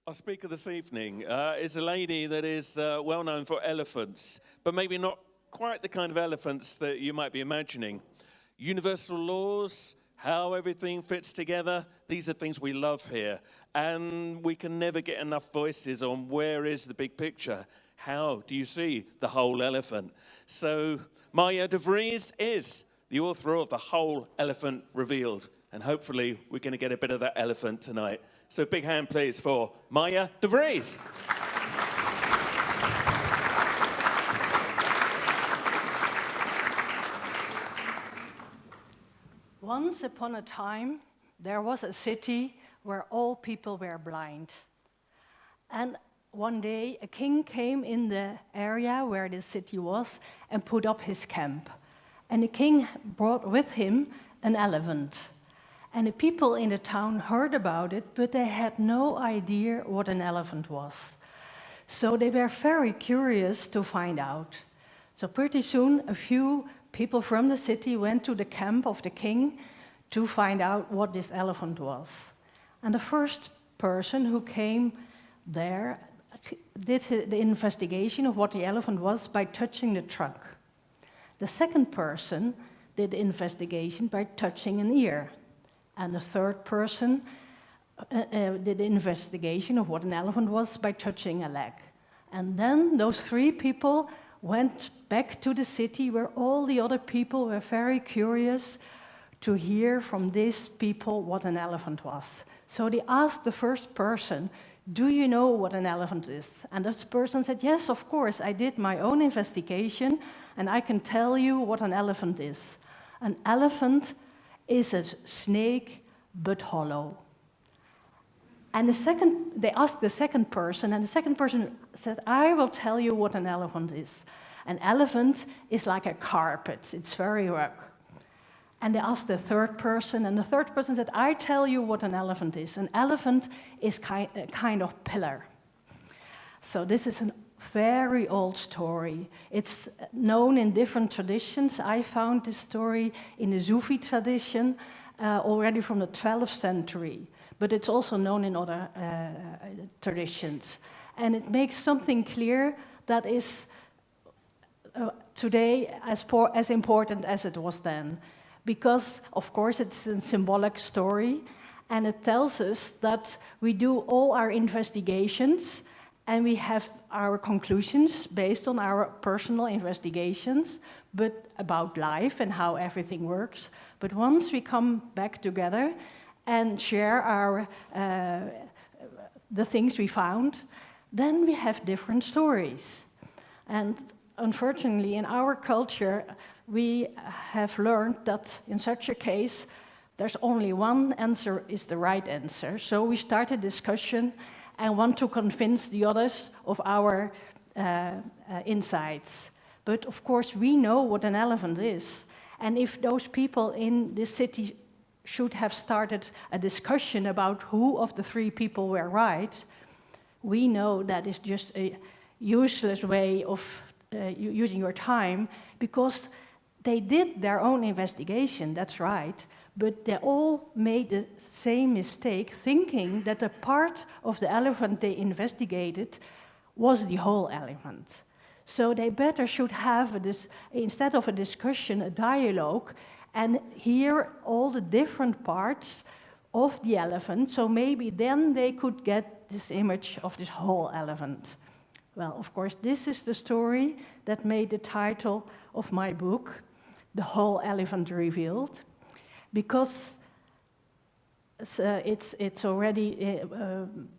Our speaker this evening is a lady that is well known for elephants, but maybe not quite the kind of elephants that you might be imagining. Universal laws, how everything fits together, these are things we love here. And we can never get enough voices on where is the big picture. How do you see the whole elephant? So Marja de Vries is the author of The Whole Elephant Revealed. And hopefully we're going to get a bit of that elephant tonight. So big hand, please, for Marja de Vries. Once upon a time, there was a city where all people were blind. And one day, a king came in the area where the city was and put up his camp. And the king brought with him an elephant. And the people in the town heard about it, but they had no idea what an elephant was. So they were very curious to find out. So pretty soon, a few people from the city went to the camp of the king to find out what this elephant was. And the first person who came there did the investigation of what the elephant was by touching the trunk. The second person did the investigation by touching an ear. And the third person did the investigation of what an elephant was by touching a leg. And then those three people went back to the city where all the other people were very curious to hear from these people what an elephant was. So they asked the first person, "Do you know what an elephant is?" And this person said, "Yes, of course, I did my own investigation and I can tell you what an elephant is. An elephant is a snake, but hollow." And they asked the second person, and the second person said, "I will tell you what an elephant is. An elephant is like a carpet, it's very rough." And they asked the third person, and the third person said, "I tell you what an elephant is. An elephant is a kind of pillar." So this is a very old story. It's known in different traditions. I found this story in the Sufi tradition already from the 12th century, but it's also known in other traditions. And it makes something clear that is today as important as it was then. Because, of course, it's a symbolic story, and it tells us that we do all our investigations and we have our conclusions based on our personal investigations, but about life and how everything works. But once we come back together and share the things we found, then we have different stories. And unfortunately, in our culture, we have learned that in such a case, there's only one answer is the right answer. So we start a discussion and want to convince the others of our insights. But of course, we know what an elephant is. And if those people in this city should have started a discussion about who of the three people were right, we know that is just a useless way of using your time, because they did their own investigation, that's right, but they all made the same mistake, thinking that the part of the elephant they investigated was the whole elephant. So they better should have, instead of a discussion, a dialogue, and hear all the different parts of the elephant, so maybe then they could get this image of this whole elephant. Well, of course, this is the story that made the title of my book, The Whole Elephant Revealed, because it's already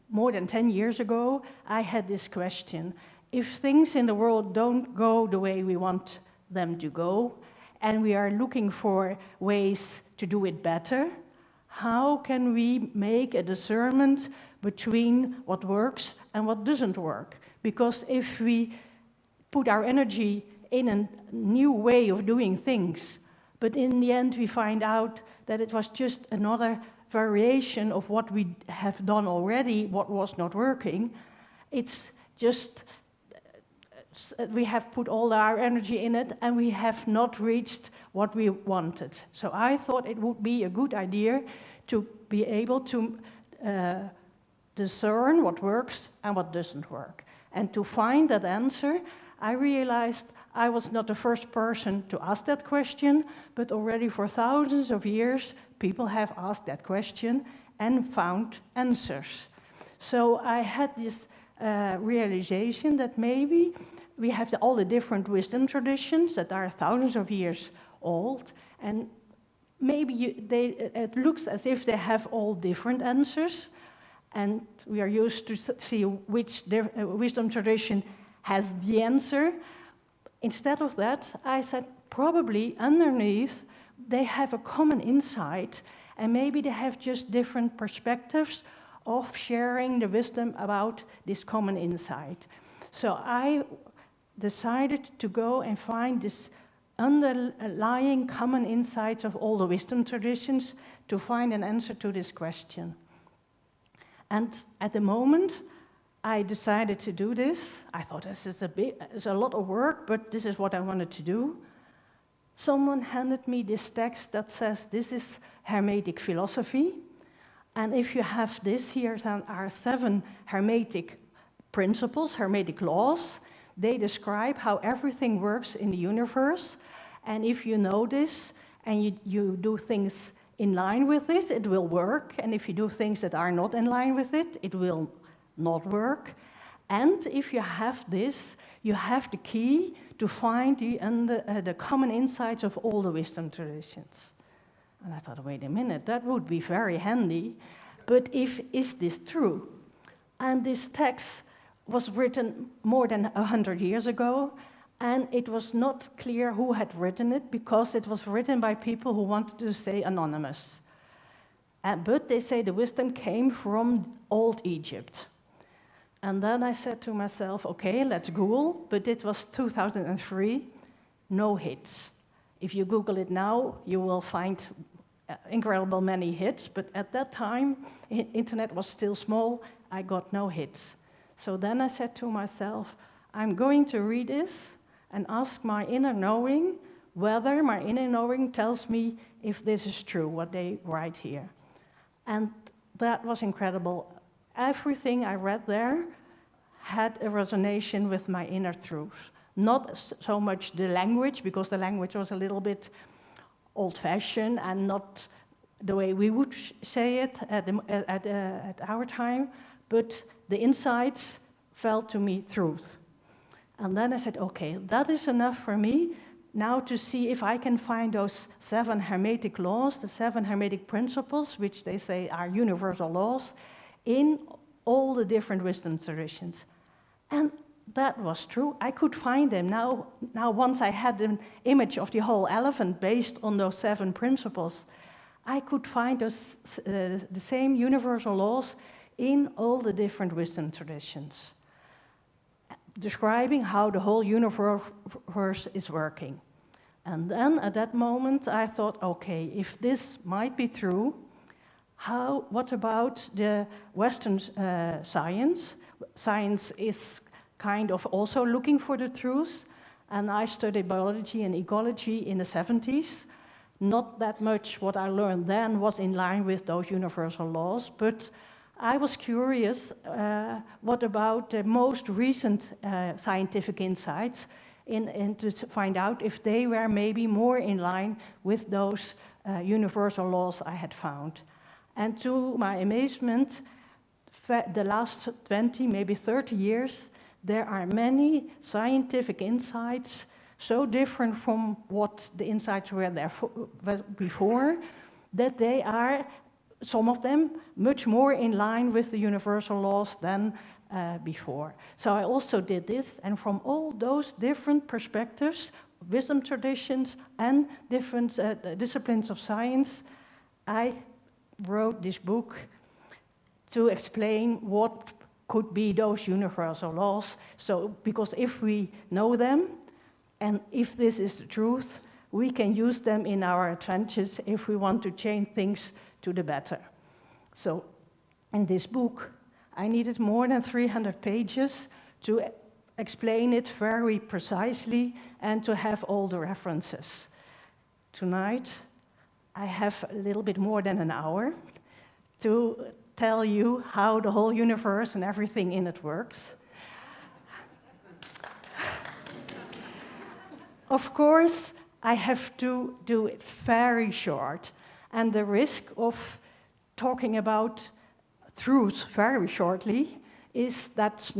more than 10 years ago, I had this question. If things in the world don't go the way we want them to go, and we are looking for ways to do it better, how can we make a discernment between what works and what doesn't work? Because if we put our energy in a new way of doing things, but in the end we find out that it was just another variation of what we have done already, what was not working, it's just we have put all our energy in it and we have not reached what we wanted. So I thought it would be a good idea to be able to discern what works and what doesn't work. And to find that answer, I realized I was not the first person to ask that question, but already for thousands of years, people have asked that question and found answers. So I had this realization that maybe we have all the different wisdom traditions that are thousands of years old, and maybe it looks as if they have all different answers, and we are used to see which wisdom tradition has the answer. Instead of that, I said probably underneath they have a common insight, and maybe they have just different perspectives of sharing the wisdom about this common insight. So I decided to go and find this underlying common insights of all the wisdom traditions to find an answer to this question. And at the moment, I decided to do this. I thought this is it's a lot of work, but this is what I wanted to do. Someone handed me this text that says this is Hermetic philosophy. And if you have this, here are 7 Hermetic principles, Hermetic laws. They describe how everything works in the universe. And if you know this and you do things in line with it, it will work. And if you do things that are not in line with it, it will not work. And if you have this, you have the key to find the common insights of all the wisdom traditions. And I thought, wait a minute, that would be very handy. But is this true? And this text was written more than 100 years ago, and it was not clear who had written it because it was written by people who wanted to stay anonymous. But they say the wisdom came from old Egypt. And then I said to myself, okay, let's Google, but it was 2003, no hits. If you Google it now, you will find incredible many hits, but at that time, internet was still small, I got no hits. So then I said to myself, I'm going to read this and ask my inner knowing whether my inner knowing tells me if this is true, what they write here. And that was incredible. Everything I read there had a resonation with my inner truth. Not so much the language, because the language was a little bit old-fashioned and not the way we would say it at our time, but the insights felt to me truth. And then I said, okay, that is enough for me now to see if I can find those 7 Hermetic laws, the 7 Hermetic principles, which they say are universal laws, in all the different wisdom traditions. And that was true. I could find them. Now once I had an image of the whole elephant based on those 7 principles, I could find those, the same universal laws in all the different wisdom traditions, describing how the whole universe is working. And then at that moment I thought, okay, if this might be true, what about the Western science? Science is kind of also looking for the truth, and I studied biology and ecology in the 70s. Not that much what I learned then was in line with those universal laws, but I was curious, what about the most recent scientific insights and to find out if they were maybe more in line with those universal laws I had found. And to my amazement, the last 20, maybe 30 years, there are many scientific insights so different from what the insights were there before, that they are, some of them, much more in line with the universal laws than before. So I also did this, and from all those different perspectives, wisdom traditions and different disciplines of science, I wrote this book to explain what could be those universal laws. So, because if we know them, and if this is the truth, we can use them in our trenches if we want to change things to the better. So, in this book, I needed more than 300 pages to explain it very precisely and to have all the references. Tonight, I have a little bit more than an hour to tell you how the whole universe and everything in it works. Of course, I have to do it very short, and the risk of talking about truth very shortly is that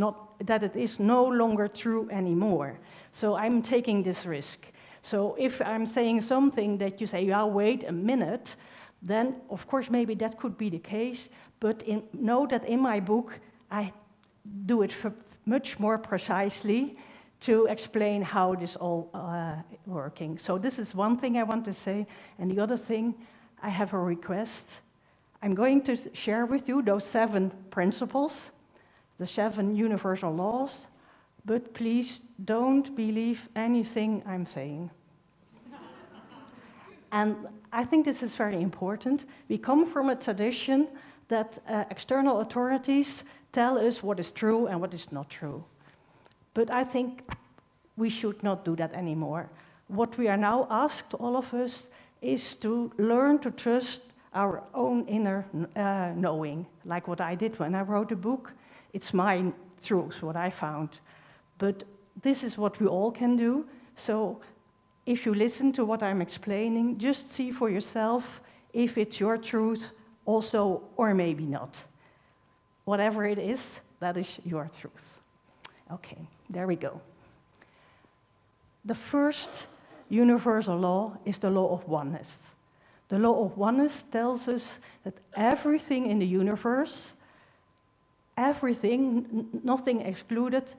it is no longer true anymore. So I'm taking this risk. So if I'm saying something that you say, yeah, wait a minute, then of course maybe that could be the case, but know that in my book I do it much more precisely to explain how this all working. So this is one thing I want to say, and the other thing, I have a request. I'm going to share with you those 7 principles, the 7 universal laws, but please don't believe anything I'm saying. And I think this is very important. We come from a tradition that external authorities tell us what is true and what is not true. But I think we should not do that anymore. What we are now asked, all of us, is to learn to trust our own inner knowing, like what I did when I wrote the book. It's my truth, what I found. But this is what we all can do. So if you listen to what I'm explaining, just see for yourself if it's your truth also, or maybe not. Whatever it is, that is your truth. Okay, there we go. The first universal law is the law of oneness. The law of oneness tells us that everything in the universe, everything, nothing excluded,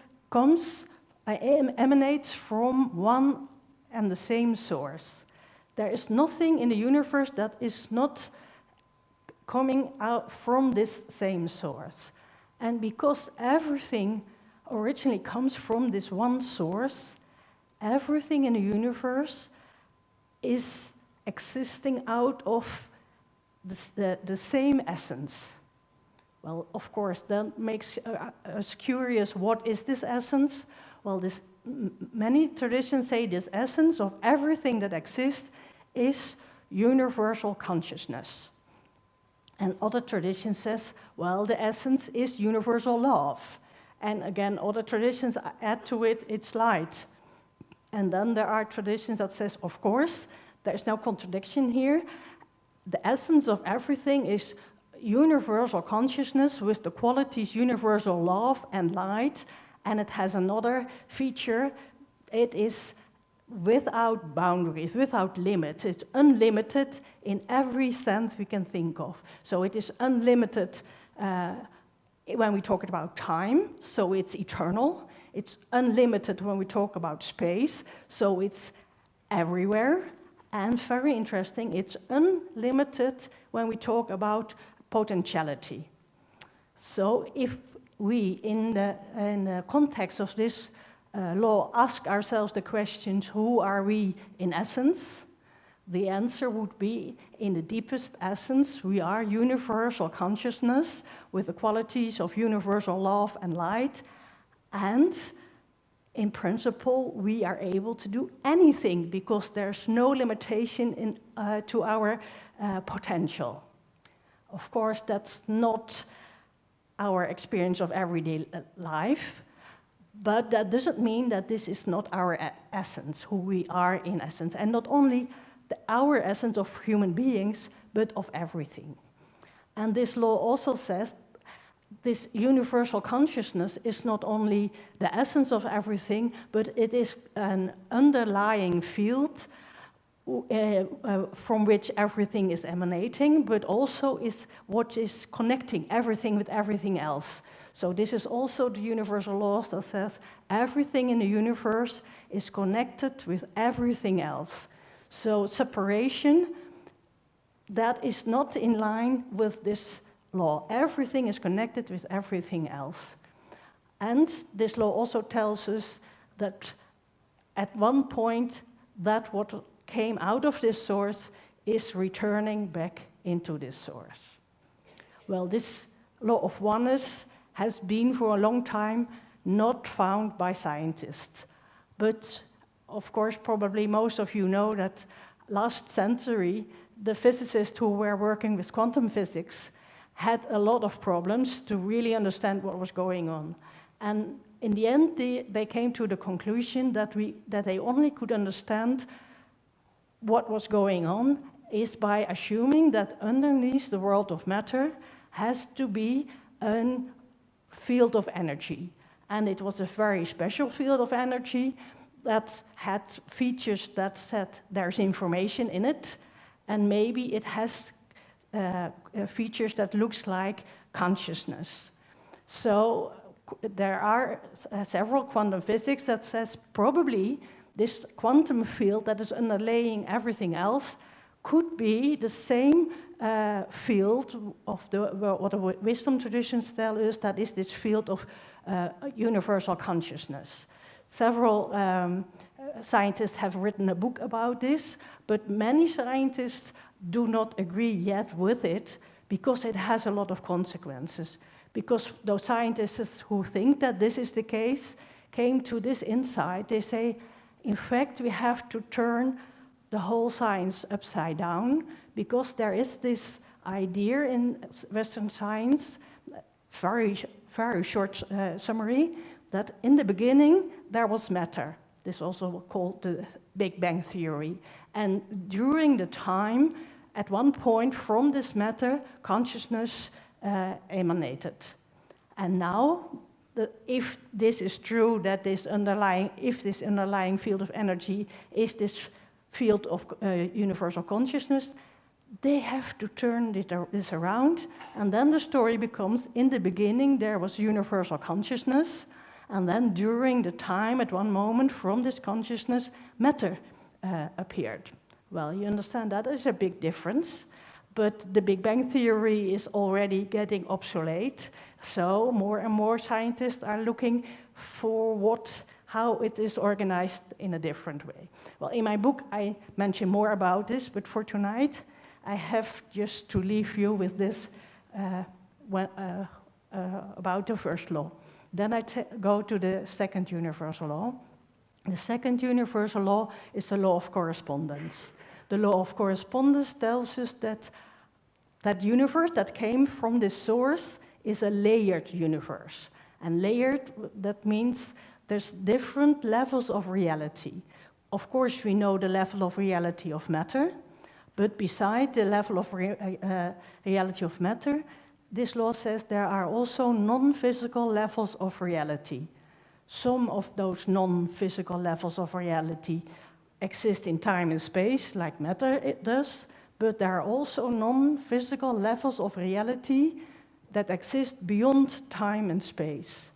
emanates from one and the same source. There is nothing in the universe that is not coming out from this same source. And because everything originally comes from this one source, everything in the universe is existing out of the same essence. Well, of course, that makes us curious, what is this essence? Well, many traditions say this essence of everything that exists is universal consciousness. And other traditions says, well, the essence is universal love. And again, other traditions add to it, it's light. And then there are traditions that says, of course, there's no contradiction here. The essence of everything is universal consciousness with the qualities universal love and light. And it has another feature. It is without boundaries, without limits. It's unlimited in every sense we can think of. So it is unlimited when we talk about time, so it's eternal. It's unlimited when we talk about space, so it's everywhere. And very interesting, it's unlimited when we talk about potentiality. So if we, in the context of this law, ask ourselves the questions, who are we in essence? The answer would be, in the deepest essence, we are universal consciousness with the qualities of universal love and light. And in principle, we are able to do anything because there's no limitation to our potential. Of course, that's not our experience of everyday life, but that doesn't mean that this is not our essence, who we are in essence, and not only our essence of human beings, but of everything. And this law also says this universal consciousness is not only the essence of everything, but it is an underlying field from which everything is emanating, but also is what is connecting everything with everything else. So this is also the universal law that says everything in the universe is connected with everything else. So separation, that is not in line with this law. Everything is connected with everything else. And this law also tells us that at one point, that what came out of this source is returning back into this source. Well, this law of oneness has been for a long time not found by scientists. But of course, probably most of you know that last century, the physicists who were working with quantum physics had a lot of problems to really understand what was going on. And in the end, they came to the conclusion that they only could understand what was going on is by assuming that underneath the world of matter has to be a field of energy. And it was a very special field of energy that had features that said there's information in it, and maybe it has features that looks like consciousness. So there are several quantum physics that says probably this quantum field that is underlying everything else could be the same field of what the wisdom traditions tell us, that is this field of universal consciousness. Several scientists have written a book about this, but many scientists do not agree yet with it because it has a lot of consequences. Because those scientists who think that this is the case came to this insight. They say, in fact, we have to turn the whole science upside down because there is this idea in Western science, very short summary, that in the beginning there was matter. This is also called the Big Bang Theory. And during the time, at one point from this matter, consciousness emanated. And now, if this is true, that this underlying field of energy is this field of universal consciousness, they have to turn this around. And then the story becomes, in the beginning, there was universal consciousness. And then during the time, at one moment, from this consciousness, matter appeared. Well, you understand that is a big difference. But the Big Bang Theory is already getting obsolete. So more and more scientists are looking for how it is organized in a different way. Well, in my book, I mention more about this, but for tonight, I have just to leave you with this about the first law. Then I go to the second universal law. The second universal law is the law of correspondence. The law of correspondence tells us that that universe that came from this source is a layered universe. And layered, that means there's different levels of reality. Of course, we know the level of reality of matter, but beside the level of reality of matter, this law says there are also non-physical levels of reality. Some of those non-physical levels of reality exist in time and space, like matter it does, but there are also non-physical levels of reality that exist beyond time and space.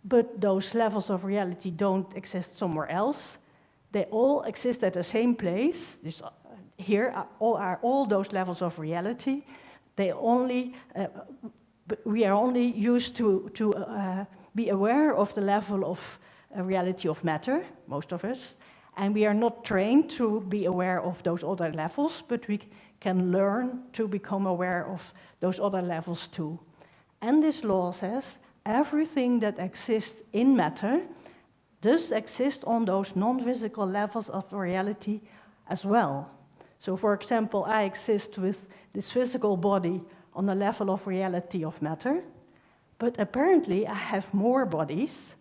But those levels of reality don't exist somewhere else. They all exist at the same place. Here are all those levels of reality. We are only used to be aware of the level of reality of matter, most of us, and we are not trained to be aware of those other levels, but we can learn to become aware of those other levels too. And this law says everything that exists in matter does exist on those non-physical levels of reality as well. So for example, I exist with this physical body on the level of reality of matter, but apparently I have more bodies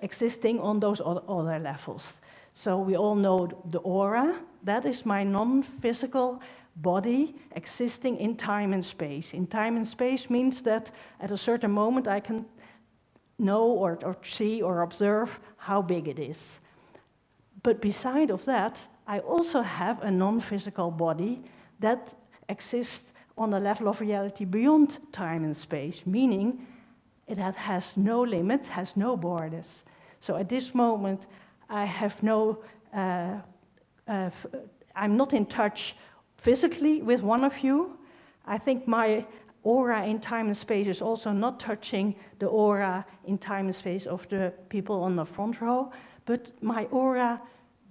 existing on those other levels. So we all know the aura, that is my non-physical body existing in time and space. In time and space means that at a certain moment I can know or see or observe how big it is. But beside of that, I also have a non-physical body that exists on a level of reality beyond time and space, meaning it has no limits, has no borders. So at this moment, I have I'm not in touch physically with one of you. I think my aura in time and space is also not touching the aura in time and space of the people on the front row, but my aura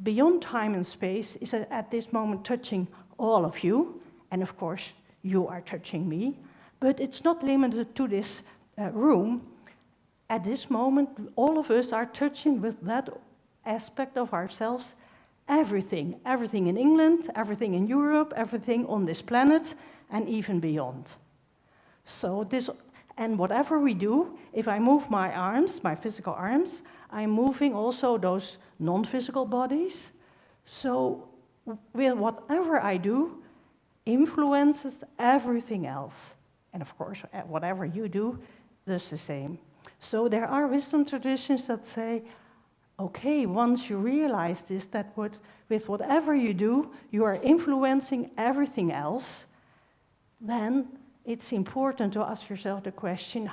beyond time and space is at this moment touching all of you, and of course, you are touching me, but it's not limited to this room. At this moment, all of us are touching with that aspect of ourselves everything. Everything in England, everything in Europe, everything on this planet, and even beyond. So this, and whatever we do, if I move my arms, my physical arms, I'm moving also those non-physical bodies. So with whatever I do, influences everything else. And of course, whatever you do, does the same. So there are wisdom traditions that say, okay, once you realize this, that with whatever you do, you are influencing everything else, then it's important to ask yourself the question,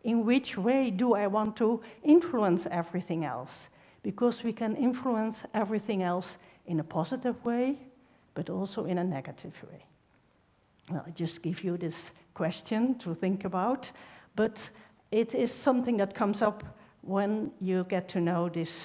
in which way do I want to influence everything else? Because we can influence everything else in a positive way, but also in a negative way. Well, I just give you this question to think about, but it is something that comes up when you get to know this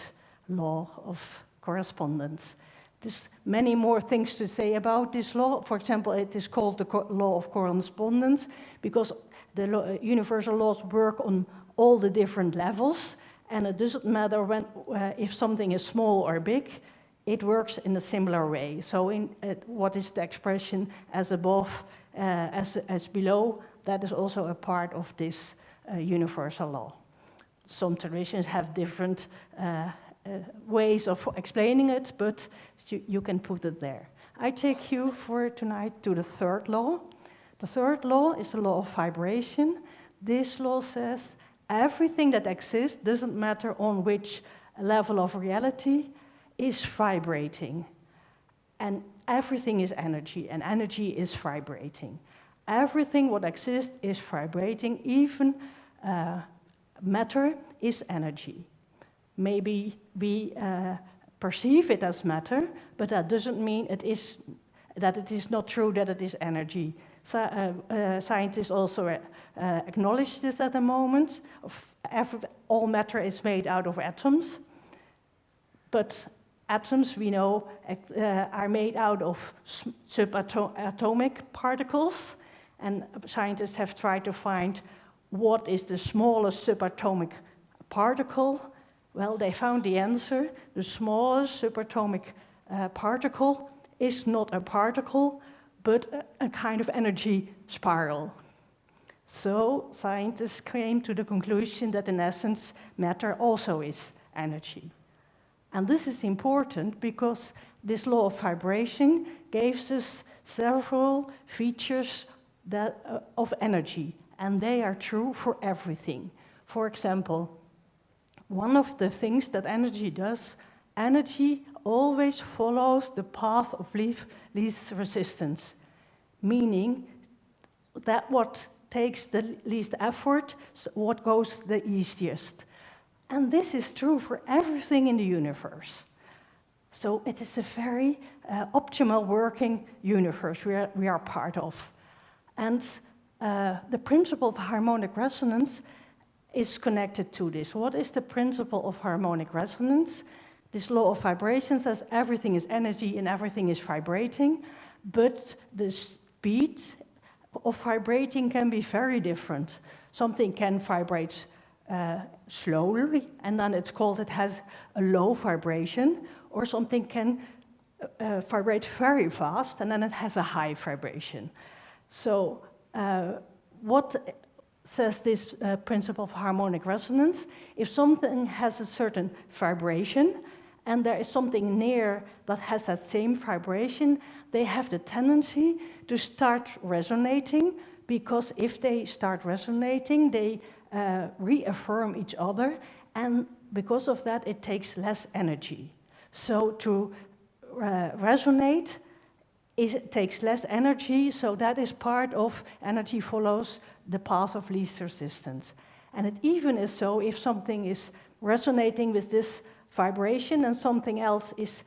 law of correspondence. There's many more things to say about this law. For example, it is called the law of correspondence because the universal laws work on all the different levels, and it doesn't matter if something is small or big, it works in a similar way. So what is the expression as above, as below, that is also a part of this universal law. Some traditions have different ways of explaining it, but you can put it there. I take you for tonight to the third law. The third law is the law of vibration. This law says everything that exists, doesn't matter on which level of reality, is vibrating. And everything is energy, and energy is vibrating. Everything what exists is vibrating, even matter is energy. Maybe we perceive it as matter, but that doesn't mean it is not true that it is energy. Scientists also acknowledge this at the moment. All matter is made out of atoms, but atoms, we know, are made out of subatomic particles, and scientists have tried to find what is the smallest subatomic particle. Well, they found the answer. The smallest subatomic particle is not a particle, but a kind of energy spiral. So scientists came to the conclusion that in essence, matter also is energy. And this is important because this law of vibration gives us several features of energy, and they are true for everything. For example, one of the things that energy does, energy always follows the path of least resistance, meaning that what takes the least effort, what goes the easiest. And this is true for everything in the universe. So it is a very optimal working universe we are part of. And the principle of harmonic resonance is connected to this. What is the principle of harmonic resonance? This law of vibration says everything is energy and everything is vibrating, but the speed of vibrating can be very different. Something can vibrate slowly, and then it has a low vibration, or something can vibrate very fast, and then it has a high vibration. So what says this principle of harmonic resonance? If something has a certain vibration, and there is something near that has that same vibration, they have the tendency to start resonating, because if they start resonating, they reaffirm each other, and because of that, it takes less energy. So to resonate, it takes less energy, so that is part of energy follows the path of least resistance. And it even is so if something is resonating with this vibration and something else is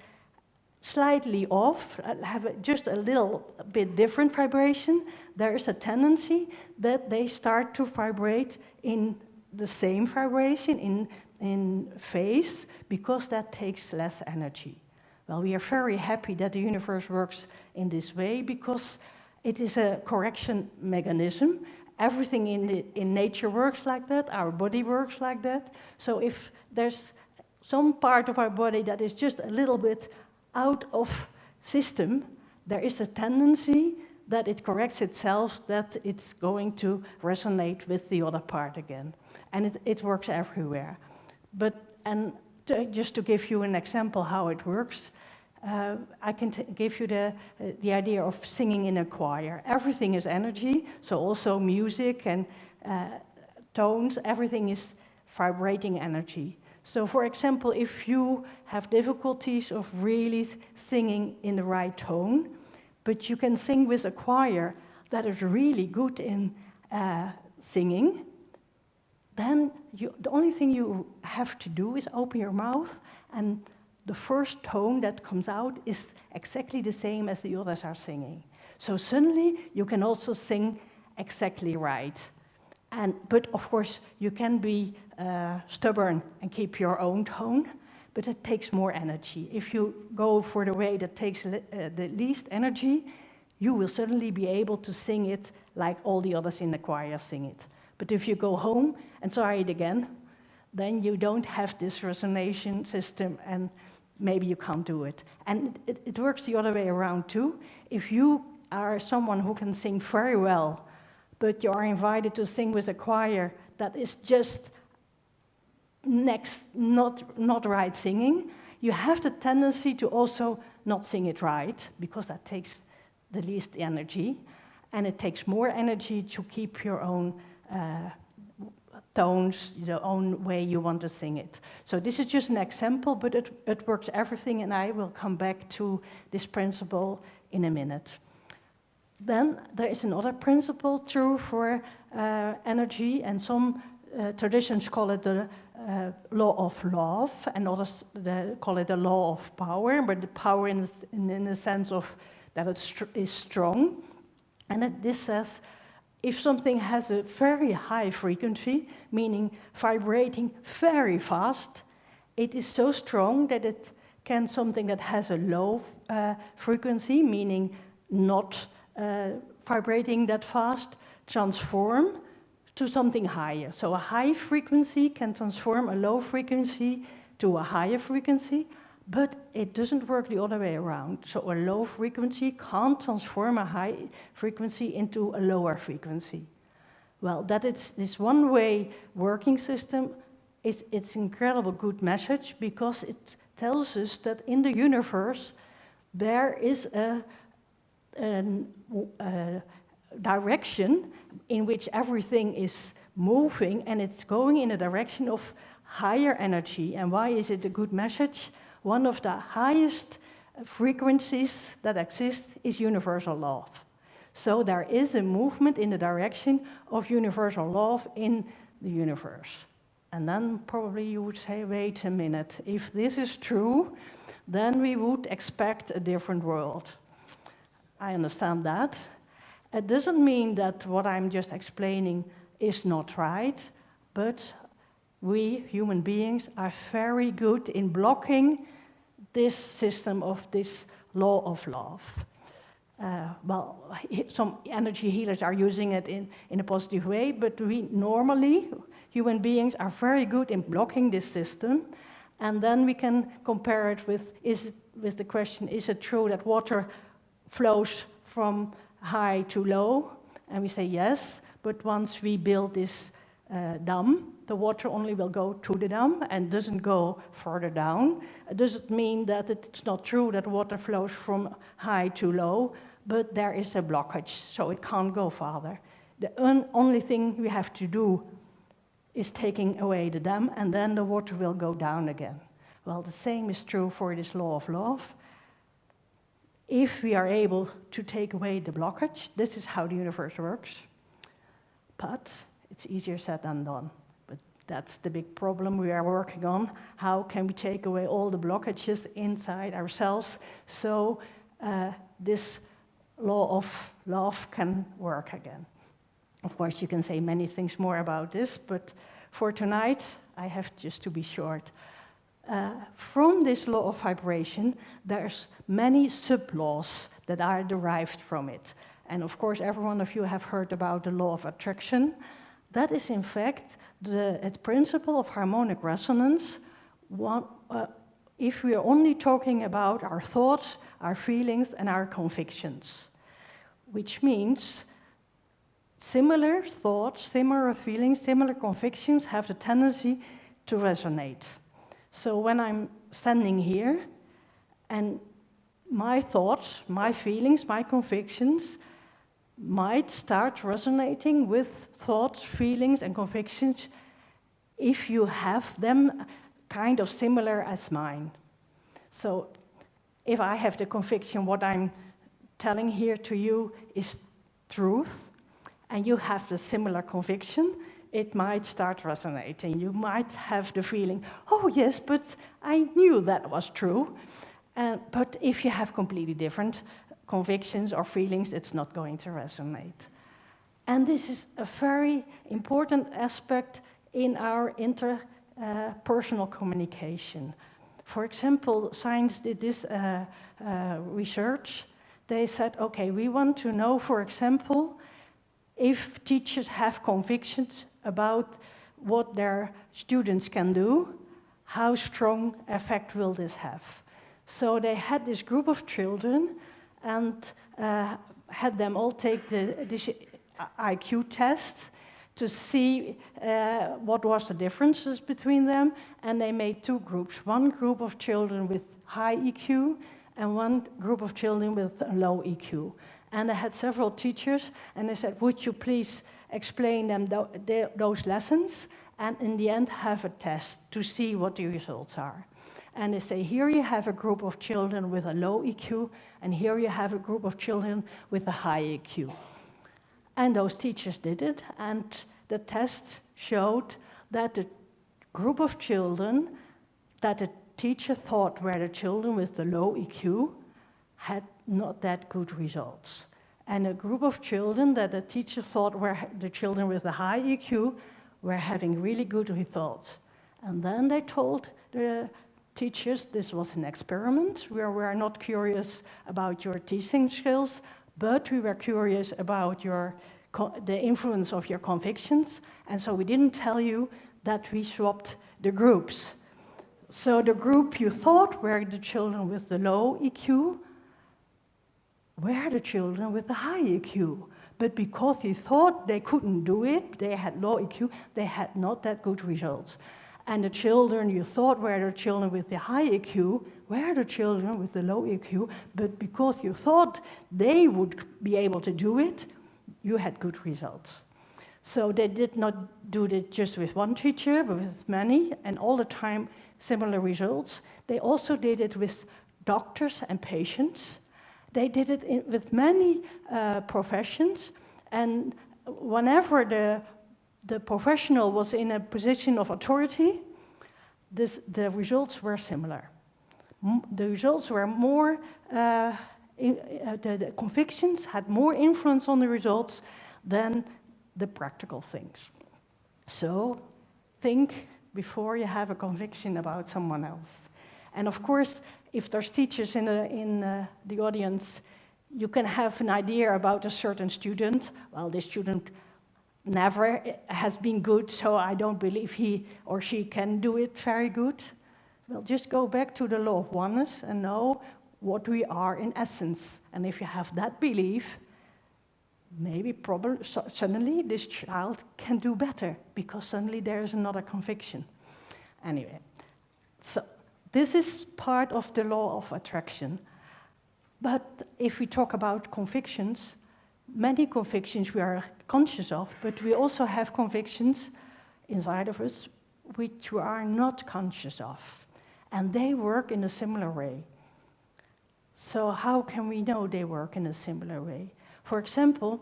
slightly off, have just a little bit different vibration, there is a tendency that they start to vibrate in the same vibration, in phase, because that takes less energy. Well, we are very happy that the universe works in this way because it is a correction mechanism. Everything in nature works like that, our body works like that. So if there's some part of our body that is just a little bit out of system, there is a tendency that it corrects itself, that it's going to resonate with the other part again. And it works everywhere. Just to give you an example how it works, I can give you the idea of singing in a choir. Everything is energy, so also music and tones, everything is vibrating energy. So for example, if you have difficulties of really singing in the right tone, but you can sing with a choir that is really good in singing, then the only thing you have to do is open your mouth, and the first tone that comes out is exactly the same as the others are singing. So suddenly you can also sing exactly right. But of course, you can be stubborn and keep your own tone, but it takes more energy. If you go for the way that takes the least energy, you will suddenly be able to sing it like all the others in the choir sing it. But if you go home and try it again, then you don't have this resonation system, and maybe you can't do it. And it works the other way around too. If you are someone who can sing very well, but you are invited to sing with a choir that is just not right singing, you have the tendency to also not sing it right, because that takes the least energy, and it takes more energy to keep your own tones, the own way you want to sing it. So this is just an example, but it works everything, and I will come back to this principle in a minute. Then there is another principle true for energy, and some traditions call it the law of love, and others call it the law of power, but the power in the sense of that it is strong. And this says, if something has a very high frequency, meaning vibrating very fast, it is so strong that it can something that has a low frequency, meaning not vibrating that fast, transform to something higher. So a high frequency can transform a low frequency to a higher frequency, but it doesn't work the other way around. So a low frequency can't transform a high frequency into a lower frequency. Well, that it's this one-way working system, it's an incredible good message, because it tells us that in the universe there is a direction in which everything is moving, and it's going in a direction of higher energy. And why is it a good message? One of the highest frequencies that exist is universal love. So there is a movement in the direction of universal love in the universe. And then probably you would say, wait a minute, if this is true, then we would expect a different world. I understand that. It doesn't mean that what I'm just explaining is not right, but we human beings are very good in blocking this system of this law of love. Some energy healers are using it in a positive way, but we normally, human beings, are very good in blocking this system. And then we can compare it with the question, is it true that water flows from high to low? And we say yes, but once we build this dam, the water only will go to the dam and doesn't go further down. It doesn't mean that it's not true that water flows from high to low, but there is a blockage, so it can't go farther. The only thing we have to do is taking away the dam, and then the water will go down again. Well, the same is true for this law of love. If we are able to take away the blockage, this is how the universe works. But it's easier said than done. But that's the big problem we are working on. How can we take away all the blockages inside ourselves so this law of love can work again? Of course, you can say many things more about this, but for tonight, I have just to be short. From this law of vibration, there's many sub-laws that are derived from it. And of course, every one of you have heard about the law of attraction. That is, in fact, the principle of harmonic resonance. If we are only talking about our thoughts, our feelings, and our convictions. which means similar thoughts, similar feelings, similar convictions have the tendency to resonate. So when I'm standing here and my thoughts, my feelings, my convictions might start resonating with thoughts, feelings, and convictions if you have them kind of similar as mine. So if I have the conviction what I'm telling here to you is truth, and you have the similar conviction, it might start resonating. You might have the feeling, oh yes, but I knew that was true. But if you have completely different convictions or feelings, it's not going to resonate. And this is a very important aspect in our interpersonal communication. For example, science did this research. They said, okay, we want to know, for example, if teachers have convictions about what their students can do, how strong effect will this have? So they had this group of children and had them all take this IQ test to see what was the differences between them, and they made two groups. One group of children with high EQ and one group of children with low EQ. And they had several teachers, and they said, would you please explain them those lessons, and in the end have a test to see what the results are. And they say, here you have a group of children with a low EQ, and here you have a group of children with a high EQ. And those teachers did it, and the test showed that the group of children that the teacher thought were the children with the low EQ had not that good results. And a group of children that the teacher thought were the children with the high EQ were having really good results. And then they told the teachers this was an experiment where we are not curious about your teaching skills, but we were curious about the influence of your convictions, and so we didn't tell you that we swapped the groups. So the group you thought were the children with the low EQ were the children with the high EQ. But because you thought they couldn't do it, they had low EQ, they had not that good results. And the children you thought were the children with the high EQ were the children with the low EQ, but because you thought they would be able to do it, you had good results. So they did not do it just with one teacher, but with many, and all the time similar results. They also did it with doctors and patients. They did it with many professions, and whenever the professional was in a position of authority, the results were similar. The results were more, the convictions had more influence on the results than the practical things. So think before you have a conviction about someone else. And of course, if there's teachers in the audience, you can have an idea about a certain student. Well, this student never has been good, so I don't believe he or she can do it very good. Well, just go back to the Law of Oneness and know what we are in essence. And if you have that belief, maybe suddenly this child can do better, because suddenly there is another conviction. Anyway, so this is part of the law of attraction. But if we talk about convictions, many convictions we are conscious of, but we also have convictions inside of us which we are not conscious of. And they work in a similar way. So how can we know they work in a similar way? For example,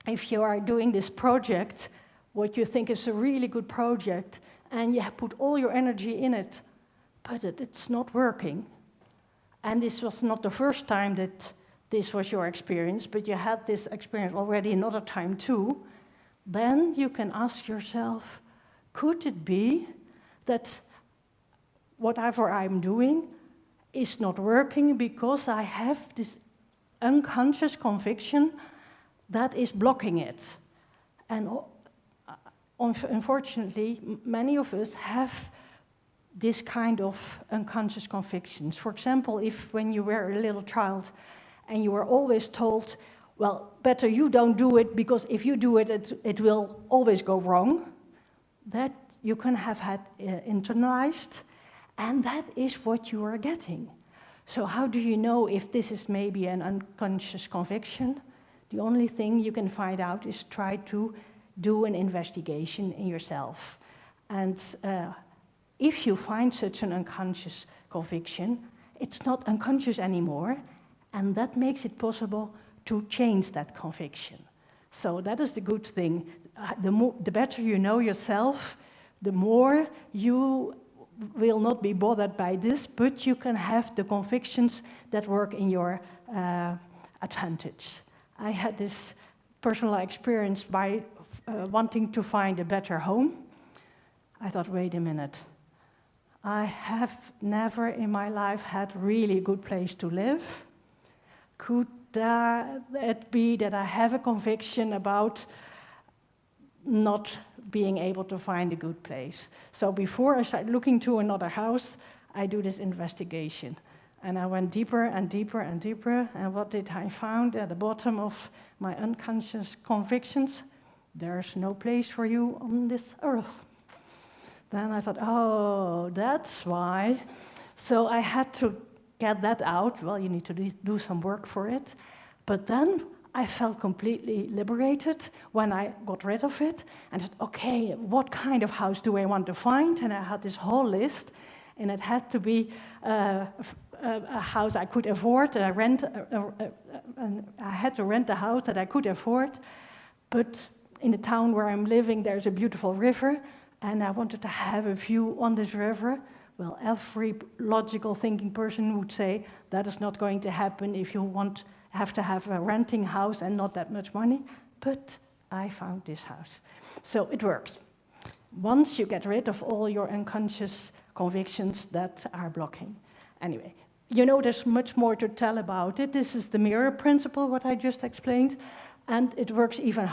if you are doing this project, what you think is a really good project, and you put all your energy in it, but it's not working. And this was not the first time that this was your experience, but you had this experience already another time too. Then you can ask yourself, could it be that whatever I'm doing is not working because I have this unconscious conviction that is blocking it? And unfortunately, many of us have this kind of unconscious convictions. For example, if when you were a little child and you were always told, well, better you don't do it, because if you do it, it will always go wrong. That you can have had internalized, and that is what you are getting. So how do you know if this is maybe an unconscious conviction? The only thing you can find out is try to do an investigation in yourself. And if you find such an unconscious conviction, it's not unconscious anymore, and that makes it possible to change that conviction. So that is the good thing. The better you know yourself, the more you will not be bothered by this, but you can have the convictions that work in your advantage. I had this personal experience by wanting to find a better home. I thought, wait a minute. I have never in my life had really a good place to live. Could it be that I have a conviction about not being able to find a good place? So before I start looking to another house, I do this investigation. And I went deeper and deeper and deeper, and what did I find at the bottom of my unconscious convictions? There's no place for you on this earth. Then I thought, oh, that's why. So I had to get that out. Well, you need to do some work for it. But then I felt completely liberated when I got rid of it. And said, okay, what kind of house do I want to find? And I had this whole list, and it had to be a house I could afford. I had to rent a house that I could afford. But in the town where I'm living, there's a beautiful river, and I wanted to have a view on this river. Well, every logical thinking person would say that is not going to happen if you have to have a renting house and not that much money. But I found this house. So it works. Once you get rid of all your unconscious convictions that are blocking. Anyway, you know there's much more to tell about it. This is the mirror principle, what I just explained. And it works even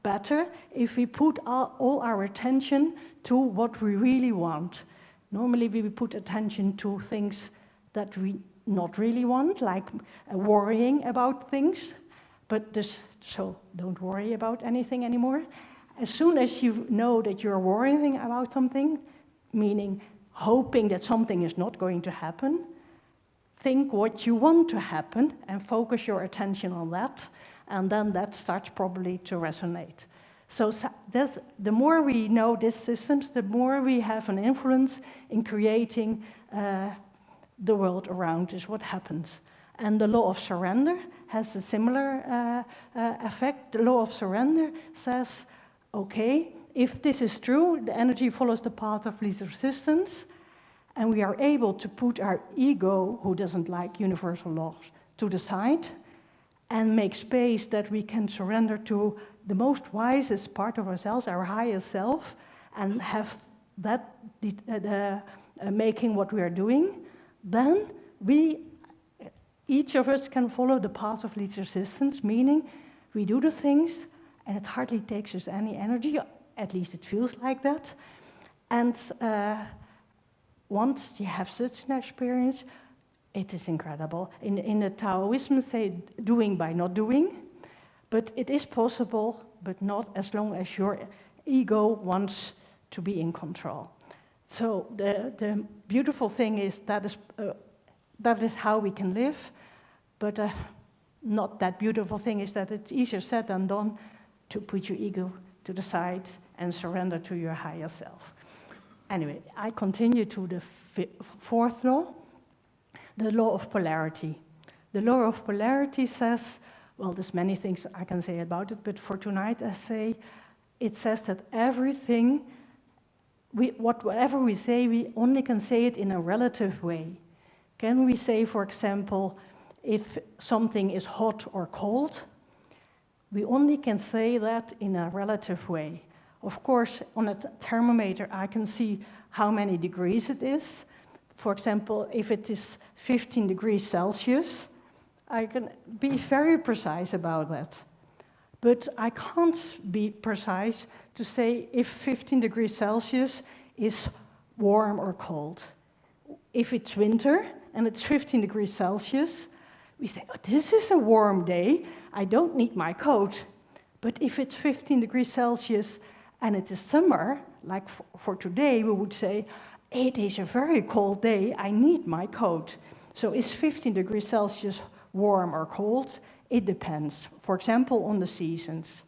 better if we put all our attention to what we really want. Normally we put attention to things that we not really want, like worrying about things, so don't worry about anything anymore. As soon as you know that you're worrying about something, meaning hoping that something is not going to happen, think what you want to happen and focus your attention on that, and then that starts probably to resonate. So the more we know these systems, the more we have an influence in creating the world around us, what happens. And the law of surrender has a similar effect. The law of surrender says, okay, if this is true, the energy follows the path of least resistance, and we are able to put our ego, who doesn't like universal laws, to the side, and make space that we can surrender to the most wisest part of ourselves, our highest self, and have that making what we are doing, then each of us can follow the path of least resistance, meaning we do the things and it hardly takes us any energy, at least it feels like that. And once you have such an experience, it is incredible. In the Taoism, say doing by not doing, but it is possible, but not as long as your ego wants to be in control. So the beautiful thing is that is how we can live, but not that beautiful thing is that it's easier said than done to put your ego to the side and surrender to your higher self. Anyway, I continue to the fourth law, the law of polarity. The law of polarity says, well, there's many things I can say about it, but for tonight it says that everything, whatever we say, we only can say it in a relative way. Can we say, for example, if something is hot or cold, we only can say that in a relative way. Of course, on a thermometer, I can see how many degrees it is. For example, if it is 15 degrees Celsius, I can be very precise about that. But I can't be precise to say if 15 degrees Celsius is warm or cold. If it's winter and it's 15 degrees Celsius, we say, oh, this is a warm day, I don't need my coat. But if it's 15 degrees Celsius and it is summer, like for today, we would say, it is a very cold day, I need my coat. So is 15 degrees Celsius warm or cold? It depends. For example, on the seasons.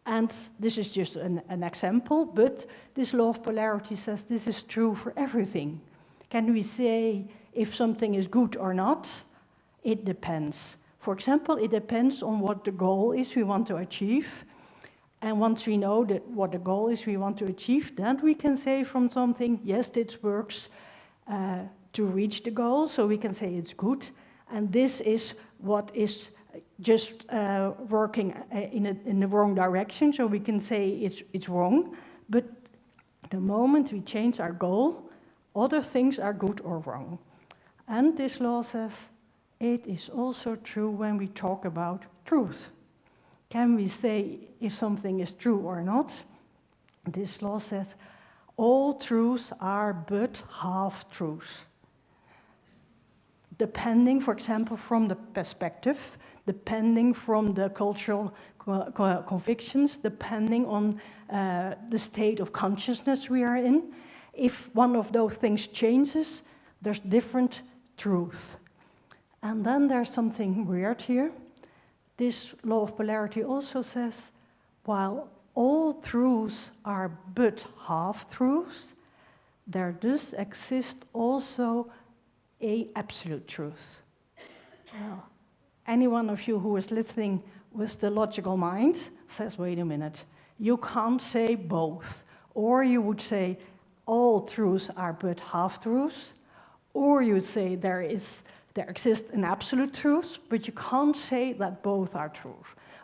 And this is just an example, but this law of polarity says this is true for everything. Can we say if something is good or not? It depends. For example, it depends on what the goal is we want to achieve. And once we know that what the goal is we want to achieve, then we can say from something, yes, this works to reach the goal, so we can say it's good. And this is what is just working in the wrong direction, so we can say it's wrong. But the moment we change our goal, other things are good or wrong. And this law says it is also true when we talk about truth. Can we say if something is true or not? This law says all truths are but half-truths. Depending, for example, from the perspective, depending from the cultural convictions, depending on the state of consciousness we are in. If one of those things changes, there's different truth. And then there's something weird here. This law of polarity also says, while all truths are but half-truths, there does exist also an absolute truth. Well, any one of you who is listening with the logical mind says, wait a minute, you can't say both. Or you would say all truths are but half-truths, or you say there exists an absolute truth, but you can't say that both are true.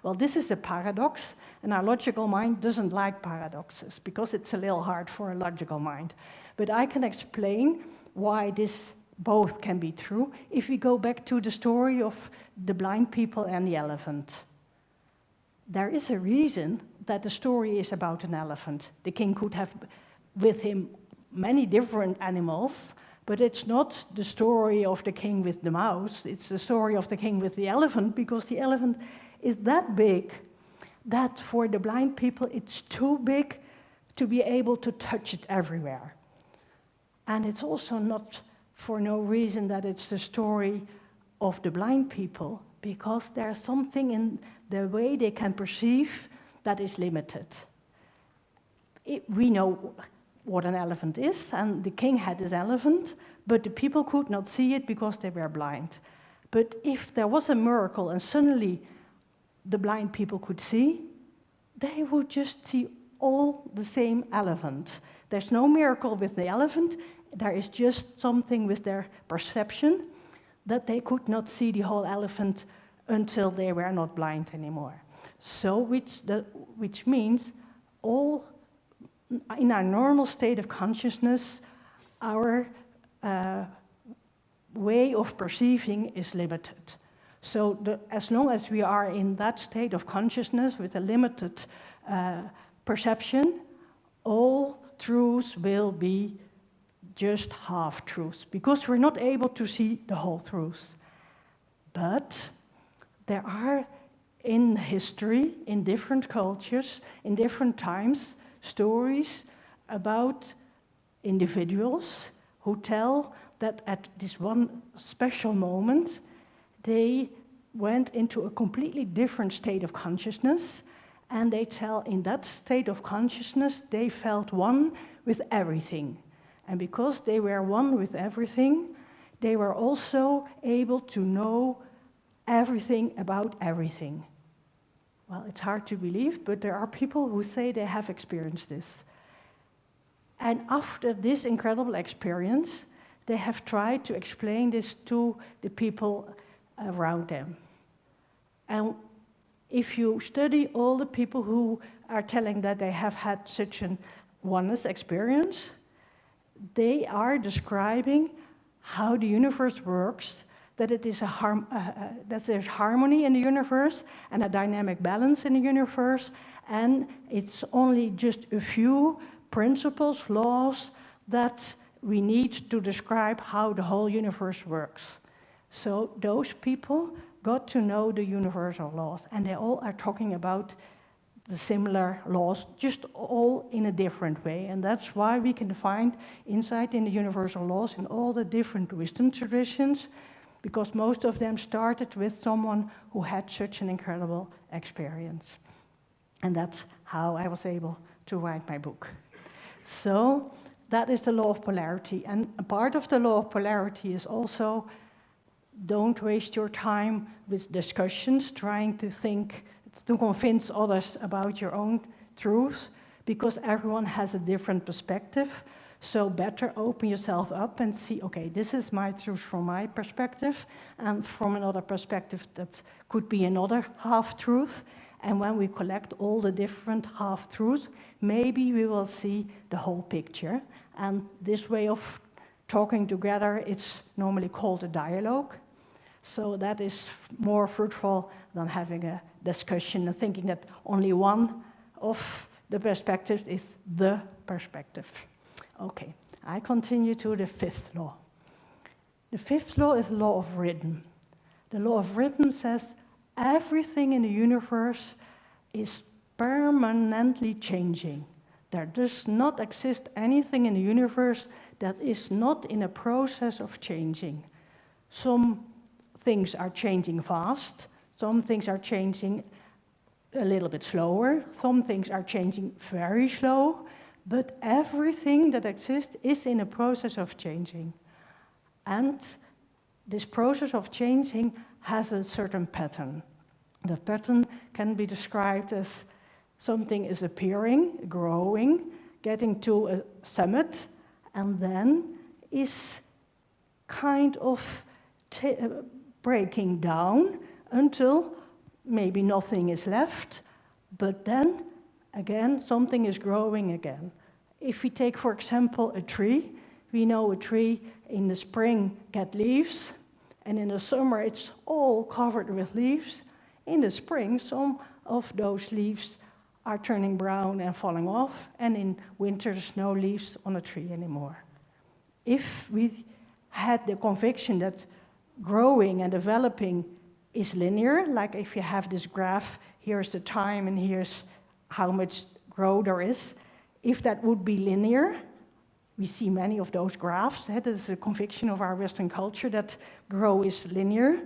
Well, this is a paradox, and our logical mind doesn't like paradoxes because it's a little hard for a logical mind. But I can explain why this both can be true if we go back to the story of the blind people and the elephant. There is a reason that the story is about an elephant. The king could have with him many different animals, but it's not the story of the king with the mouse, it's the story of the king with the elephant, because the elephant is that big that for the blind people it's too big to be able to touch it everywhere. And it's also not for no reason that it's the story of the blind people, because there's something in the way they can perceive that is limited. We know what an elephant is, and the king had his elephant, but the people could not see it because they were blind. But if there was a miracle and suddenly the blind people could see, they would just see all the same elephant. There's no miracle with the elephant, there is just something with their perception that they could not see the whole elephant until they were not blind anymore. So, which means all in our normal state of consciousness, our way of perceiving is limited. So as long as we are in that state of consciousness with a limited perception, all truths will be just half-truths, because we're not able to see the whole truth. But there are in history, in different cultures, in different times, stories about individuals who tell that at this one special moment, they went into a completely different state of consciousness, and they tell in that state of consciousness, they felt one with everything. And because they were one with everything, they were also able to know everything about everything. Well, it's hard to believe, but there are people who say they have experienced this. And after this incredible experience, they have tried to explain this to the people around them. And if you study all the people who are telling that they have had such an oneness experience, they are describing how the universe works, that it is that there's harmony in the universe and a dynamic balance in the universe, and it's only just a few principles, laws that we need to describe how the whole universe works. So those people got to know the universal laws, and they all are talking about the similar laws, just all in a different way. And that's why we can find insight in the universal laws in all the different wisdom traditions, because most of them started with someone who had such an incredible experience. And that's how I was able to write my book. So that is the law of polarity. And a part of the law of polarity is also don't waste your time with discussions, trying to think, to convince others about your own truth, because everyone has a different perspective. So better open yourself up and see, okay, this is my truth from my perspective, and from another perspective that could be another half-truth. And when we collect all the different half-truths, maybe we will see the whole picture. And this way of talking together, it's normally called a dialogue. So that is more fruitful than having a discussion and thinking that only one of the perspectives is the perspective. Okay, I continue to the fifth law. The fifth law is the law of rhythm. The law of rhythm says everything in the universe is permanently changing. There does not exist anything in the universe that is not in a process of changing. Some things are changing fast, some things are changing a little bit slower, some things are changing very slow, but everything that exists is in a process of changing. And this process of changing has a certain pattern. The pattern can be described as something is appearing, growing, getting to a summit, and then is kind of breaking down until maybe nothing is left, but then again something is growing again. If we take, for example, a tree, we know a tree in the spring gets leaves, and in the summer it's all covered with leaves. In the spring, some of those leaves are turning brown and falling off, and in winter there's no leaves on a tree anymore. If we had the conviction that growing and developing is linear, like if you have this graph, here's the time and here's how much growth there is. If that would be linear, we see many of those graphs, that is a conviction of our Western culture that growth is linear,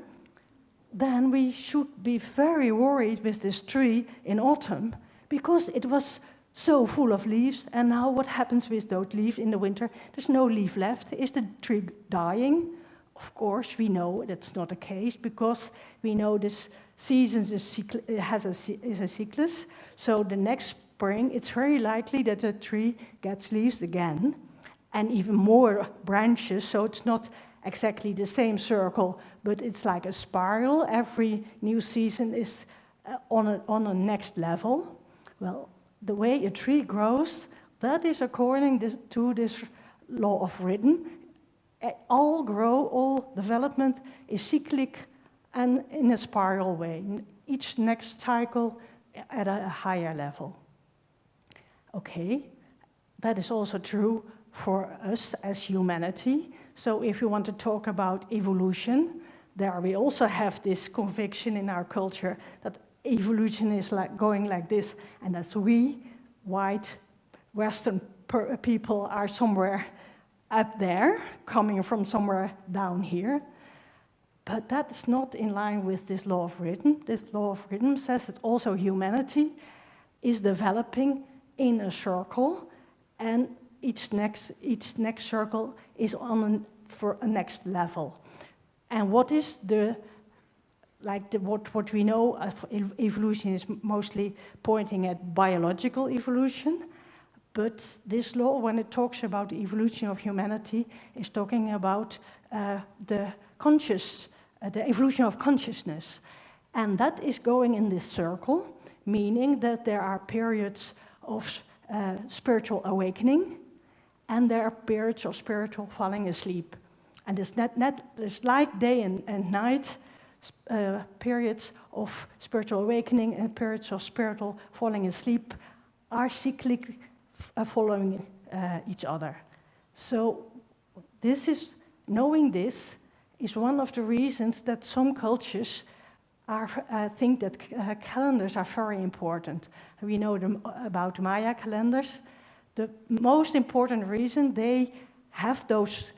then we should be very worried with this tree in autumn, because it was so full of leaves, and now what happens with those leaves in the winter? There's no leaf left. Is the tree dying? Of course, we know that's not the case, because we know this season is a cyclus. So the next spring, it's very likely that the tree gets leaves again, and even more branches. So it's not exactly the same circle, but it's like a spiral. Every new season is on a next level. Well, the way a tree grows, that is according to this law of rhythm. All growth, all development is cyclic and in a spiral way. Each next cycle at a higher level. Okay, that is also true for us as humanity. So if you want to talk about evolution, there we also have this conviction in our culture that evolution is like going like this, and that we, white Western people, are somewhere up there, coming from somewhere down here. But that's not in line with this law of rhythm. This law of rhythm says that also humanity is developing in a circle, and each next circle is for a next level. And what is what we know of evolution is mostly pointing at biological evolution. But this law, when it talks about the evolution of humanity, is talking about the evolution of consciousness. And that is going in this circle, meaning that there are periods of spiritual awakening, and there are periods of spiritual falling asleep. And it's like day and night, periods of spiritual awakening and periods of spiritual falling asleep are cyclic, following each other. So knowing this is one of the reasons that some cultures think that calendars are very important. We know about Maya calendars. The most important reason they have those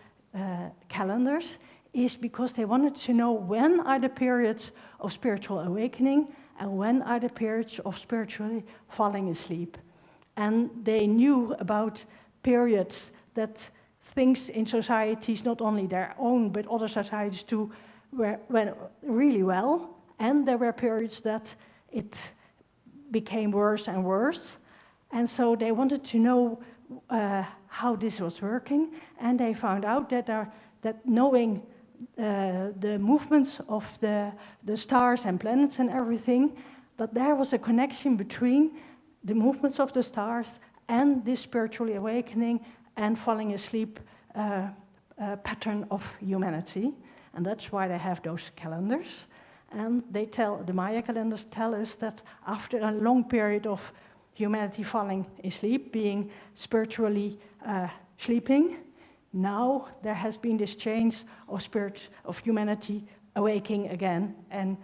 calendars is because they wanted to know when are the periods of spiritual awakening and when are the periods of spiritually falling asleep. And they knew about periods that things in societies, not only their own, but other societies too, went really well. And there were periods that it became worse and worse. And so they wanted to know how this was working. And they found out that knowing the movements of the stars and planets and everything, that there was a connection between the movements of the stars and this spiritually awakening and falling asleep pattern of humanity. And that's why they have those calendars. And the Maya calendars tell us that after a long period of humanity falling asleep, being spiritually sleeping, now there has been this change of humanity awaking again and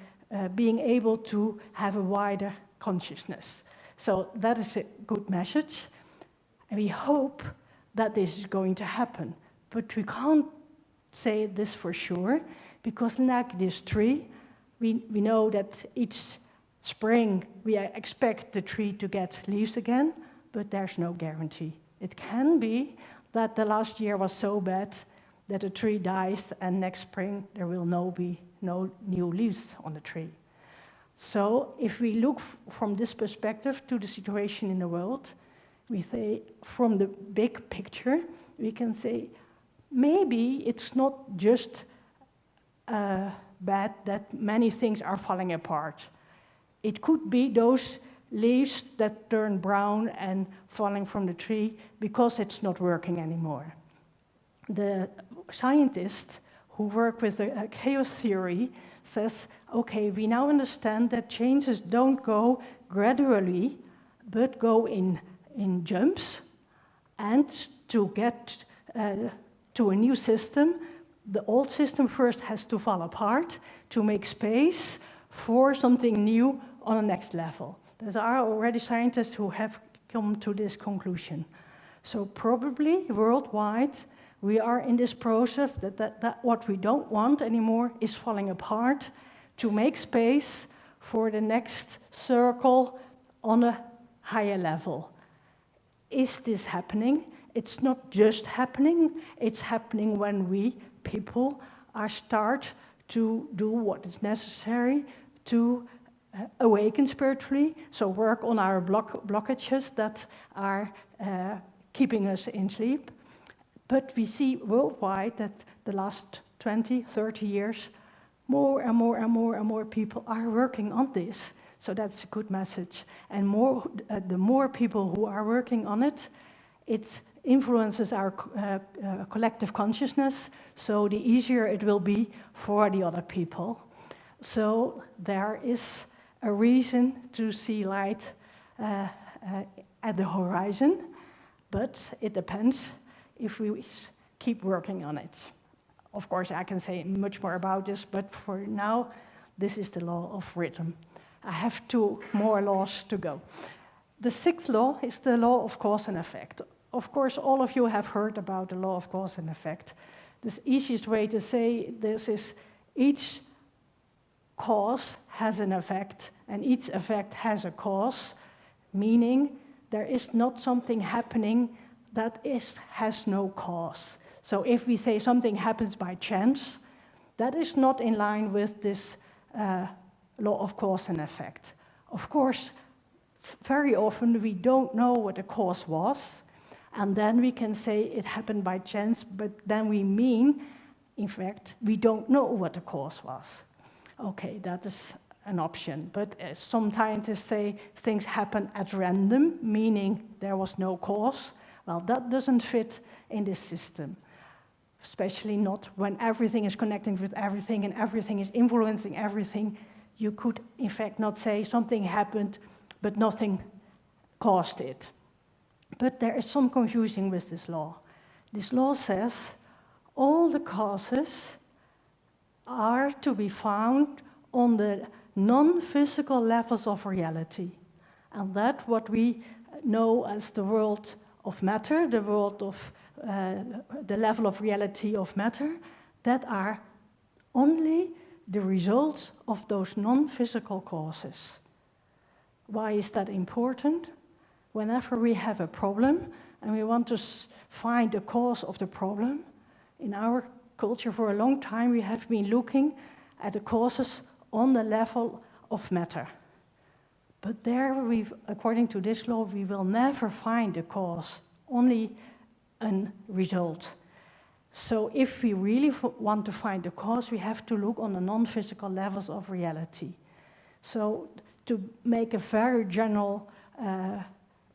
being able to have a wider consciousness. So that is a good message. And we hope that this is going to happen. But we can't say this for sure, because like this tree, we know that each spring we expect the tree to get leaves again, but there's no guarantee. It can be that the last year was so bad that the tree dies and next spring there will be no new leaves on the tree. So if we look from this perspective to the situation in the world, we say from the big picture, we can say maybe it's not just bad that many things are falling apart. It could be those leaves that turn brown and falling from the tree because it's not working anymore. The scientists who work with the chaos theory says, okay, we now understand that changes don't go gradually, but go in jumps. And to get to a new system, the old system first has to fall apart to make space for something new on the next level. There are already scientists who have come to this conclusion. So probably worldwide, we are in this process that what we don't want anymore is falling apart to make space for the next circle on a higher level. Is this happening? It's not just happening, it's happening when we, people, start to do what is necessary to awaken spiritually, so work on our blockages that are keeping us in sleep. But we see worldwide that the last 20, 30 years, more and more and more and more people are working on this. So that's a good message. And the more people who are working on it, it influences our collective consciousness, so the easier it will be for the other people. So there is a reason to see light at the horizon, but it depends if we keep working on it. Of course, I can say much more about this, but for now, this is the law of rhythm. I have 2 more laws to go. The 6th law is the law of cause and effect. Of course, all of you have heard about the law of cause and effect. The easiest way to say this is each cause has an effect, and each effect has a cause, meaning there is not something happening that has no cause. So if we say something happens by chance, that is not in line with this law of cause and effect. Of course, very often we don't know what the cause was, and then we can say it happened by chance, but then we mean, in fact, we don't know what the cause was. Okay, that is an option, but some scientists say things happen at random, meaning there was no cause. Well, that doesn't fit in this system, especially not when everything is connecting with everything and everything is influencing everything. You could, in fact, not say something happened, but nothing caused it. But there is some confusion with this law. This law says all the causes are to be found on the non-physical levels of reality. And that what we know as the world of matter, the world of the level of reality of matter, that are only the results of those non-physical causes. Why is that important? Whenever we have a problem and we want to find the cause of the problem, in our culture for a long time we have been looking at the causes on the level of matter. But there, according to this law, we will never find the cause, only a result. So if we really want to find the cause, we have to look on the non-physical levels of reality. So to make a very general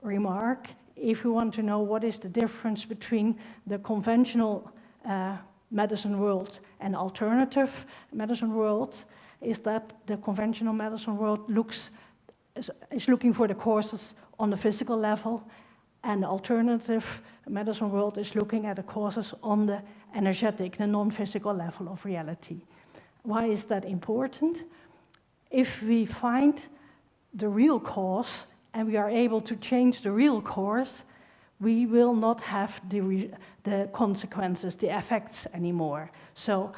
remark, if you want to know what is the difference between the conventional medicine world and alternative medicine world, is that the conventional medicine world is looking for the causes on the physical level, and the alternative medicine world is looking at the causes on the energetic, the non-physical level of reality. Why is that important? If we find the real cause and we are able to change the real cause, we will not have the consequences, the effects anymore. So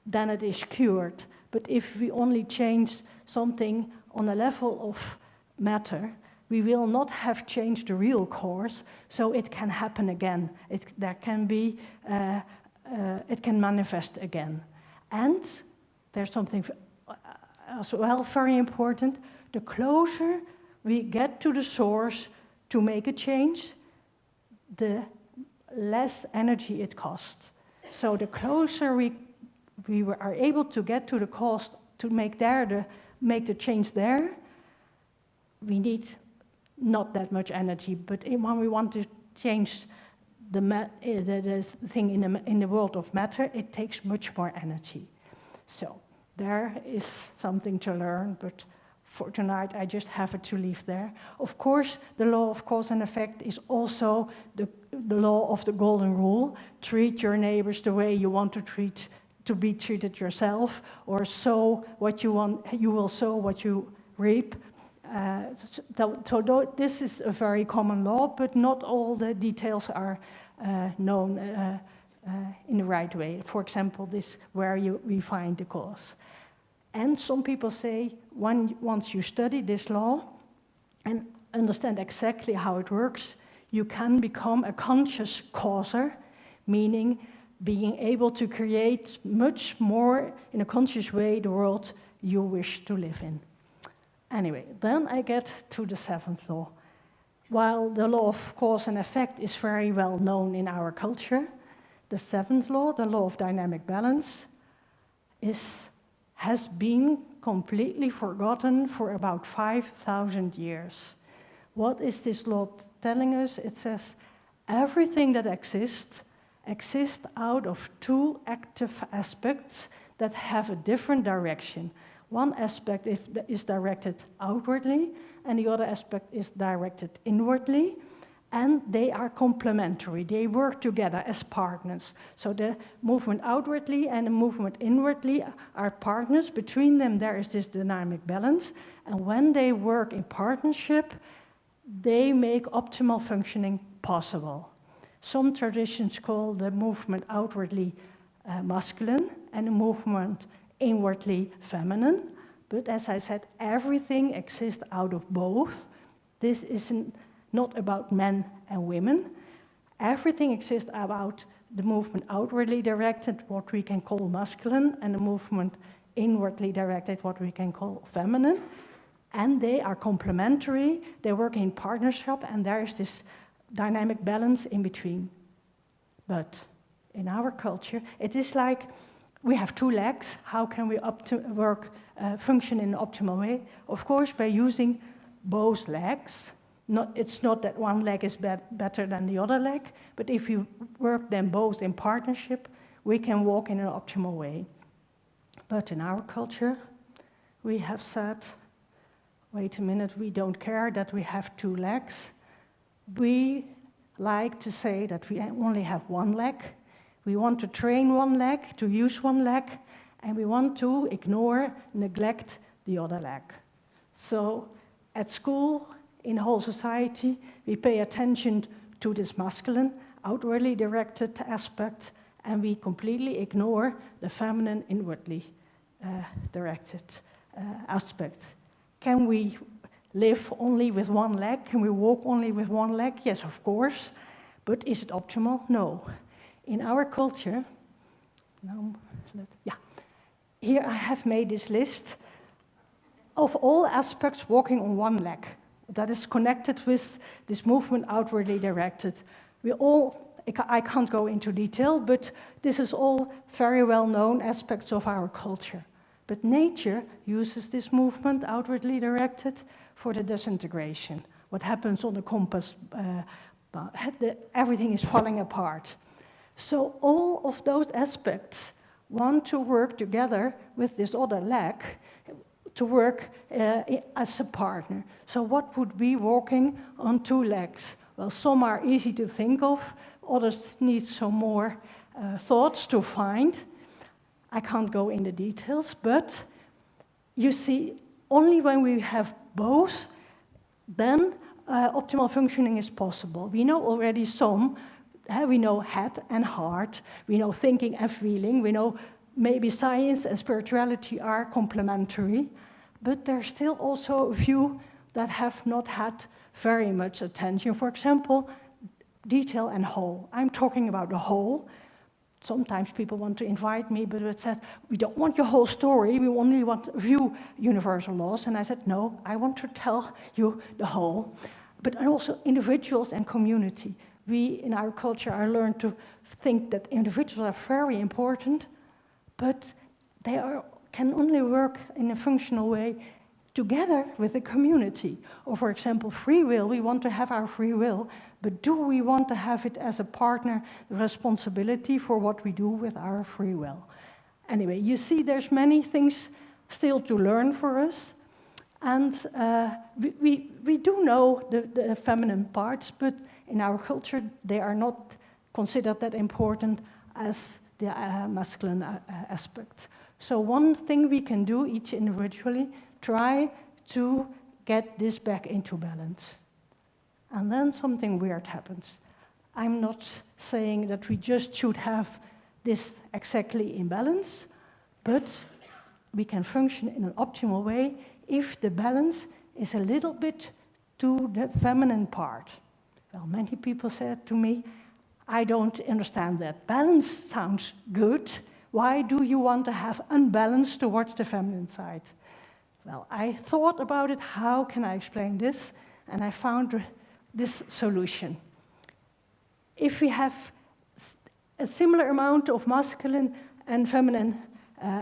then it is cured. But if we only change something on a level of matter, we will not have changed the real cause, so it can happen again. It can manifest again. And there's something as well very important. The closer we get to the source to make a change, the less energy it costs. So the closer we are able to get to the cause to make the change there, we need not that much energy. But when we want to change the thing in the world of matter, it takes much more energy. So there is something to learn, but for tonight I just have to leave there. Of course, the law of cause and effect is also the law of the golden rule. Treat your neighbors the way you want to be treated yourself, or sow what you want, you will sow what you reap. So this is a very common law, but not all the details are known in the right way. For example, this where we find the cause. And some people say, once you study this law and understand exactly how it works, you can become a conscious causer, meaning being able to create much more in a conscious way the world you wish to live in. Anyway, then I get to the seventh law. While the law of cause and effect is very well known in our culture, the seventh law, the law of dynamic balance, has been completely forgotten for about 5,000 years. What is this law telling us? It says everything that exists out of two active aspects that have a different direction. One aspect is directed outwardly, and the other aspect is directed inwardly, and they are complementary. They work together as partners. So the movement outwardly and the movement inwardly are partners. Between them, there is this dynamic balance, and when they work in partnership, they make optimal functioning possible. Some traditions call the movement outwardly masculine and the movement inwardly feminine, but as I said, everything exists out of both. This isn't not about men and women. Everything exists about the movement outwardly directed, what we can call masculine, and the movement inwardly directed, what we can call feminine. And they are complementary, they work in partnership, and there is this dynamic balance in between. But in our culture, it is like we have two legs. How can we function in an optimal way? Of course, by using both legs. It's not that one leg is better than the other leg, but if you work them both in partnership, we can walk in an optimal way. But in our culture, we have said, wait a minute, we don't care that we have two legs. We like to say that we only have one leg. We want to train one leg, to use one leg, and we want to ignore, neglect the other leg. So at school, in whole society, we pay attention to this masculine, outwardly directed aspect, and we completely ignore the feminine, inwardly directed aspect. Can we live only with one leg? Can we walk only with one leg? Yes, of course. But is it optimal? No. In our culture, here I have made this list of all aspects walking on one leg that is connected with this movement outwardly directed. I can't go into detail, but this is all very well-known aspects of our culture. But nature uses this movement outwardly directed for the disintegration. What happens on the compass, everything is falling apart. So all of those aspects want to work together with this other leg to work as a partner. So what would be walking on two legs? Well, some are easy to think of, others need some more thoughts to find. I can't go into details, but you see, only when we have both, then optimal functioning is possible. We know already some. We know head and heart. We know thinking and feeling. We know maybe science and spirituality are complementary. But there's still also a few that have not had very much attention. For example, detail and whole. I'm talking about the whole. Sometimes people want to invite me, but it said, we don't want your whole story, we only want a few universal laws. And I said, no, I want to tell you the whole. But also individuals and community. We, in our culture, are learned to think that individuals are very important, but they can only work in a functional way together with the community. Or for example, free will, we want to have our free will, but do we want to have it as a partner, the responsibility for what we do with our free will? Anyway, you see there's many things still to learn for us, and we do know the feminine parts, but in our culture they are not considered that important as the masculine aspect. So one thing we can do each individually, try to get this back into balance. And then something weird happens. I'm not saying that we just should have this exactly in balance, but we can function in an optimal way if the balance is a little bit to the feminine part. Well, many people said to me, I don't understand that. Balance sounds good. Why do you want to have unbalance towards the feminine side? Well, I thought about it, how can I explain this? And I found this solution. If we have a similar amount of masculine and feminine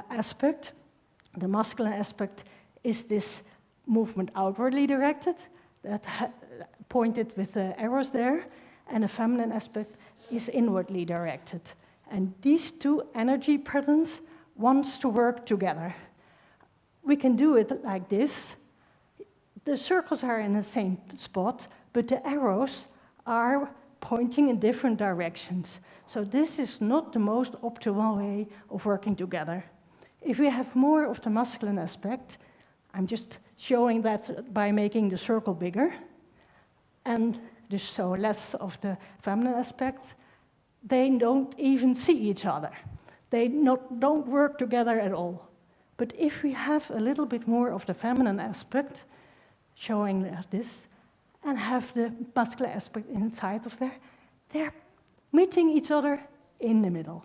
aspect, the masculine aspect is this movement outwardly directed, that pointed with the arrows there, and the feminine aspect is inwardly directed. And these two energy patterns want to work together. We can do it like this. The circles are in the same spot, but the arrows are pointing in different directions. So this is not the most optimal way of working together. If we have more of the masculine aspect, I'm just showing that by making the circle bigger, and just so less of the feminine aspect, they don't even see each other. They don't work together at all. But if we have a little bit more of the feminine aspect, showing this, and have the masculine aspect inside of there, they're meeting each other in the middle.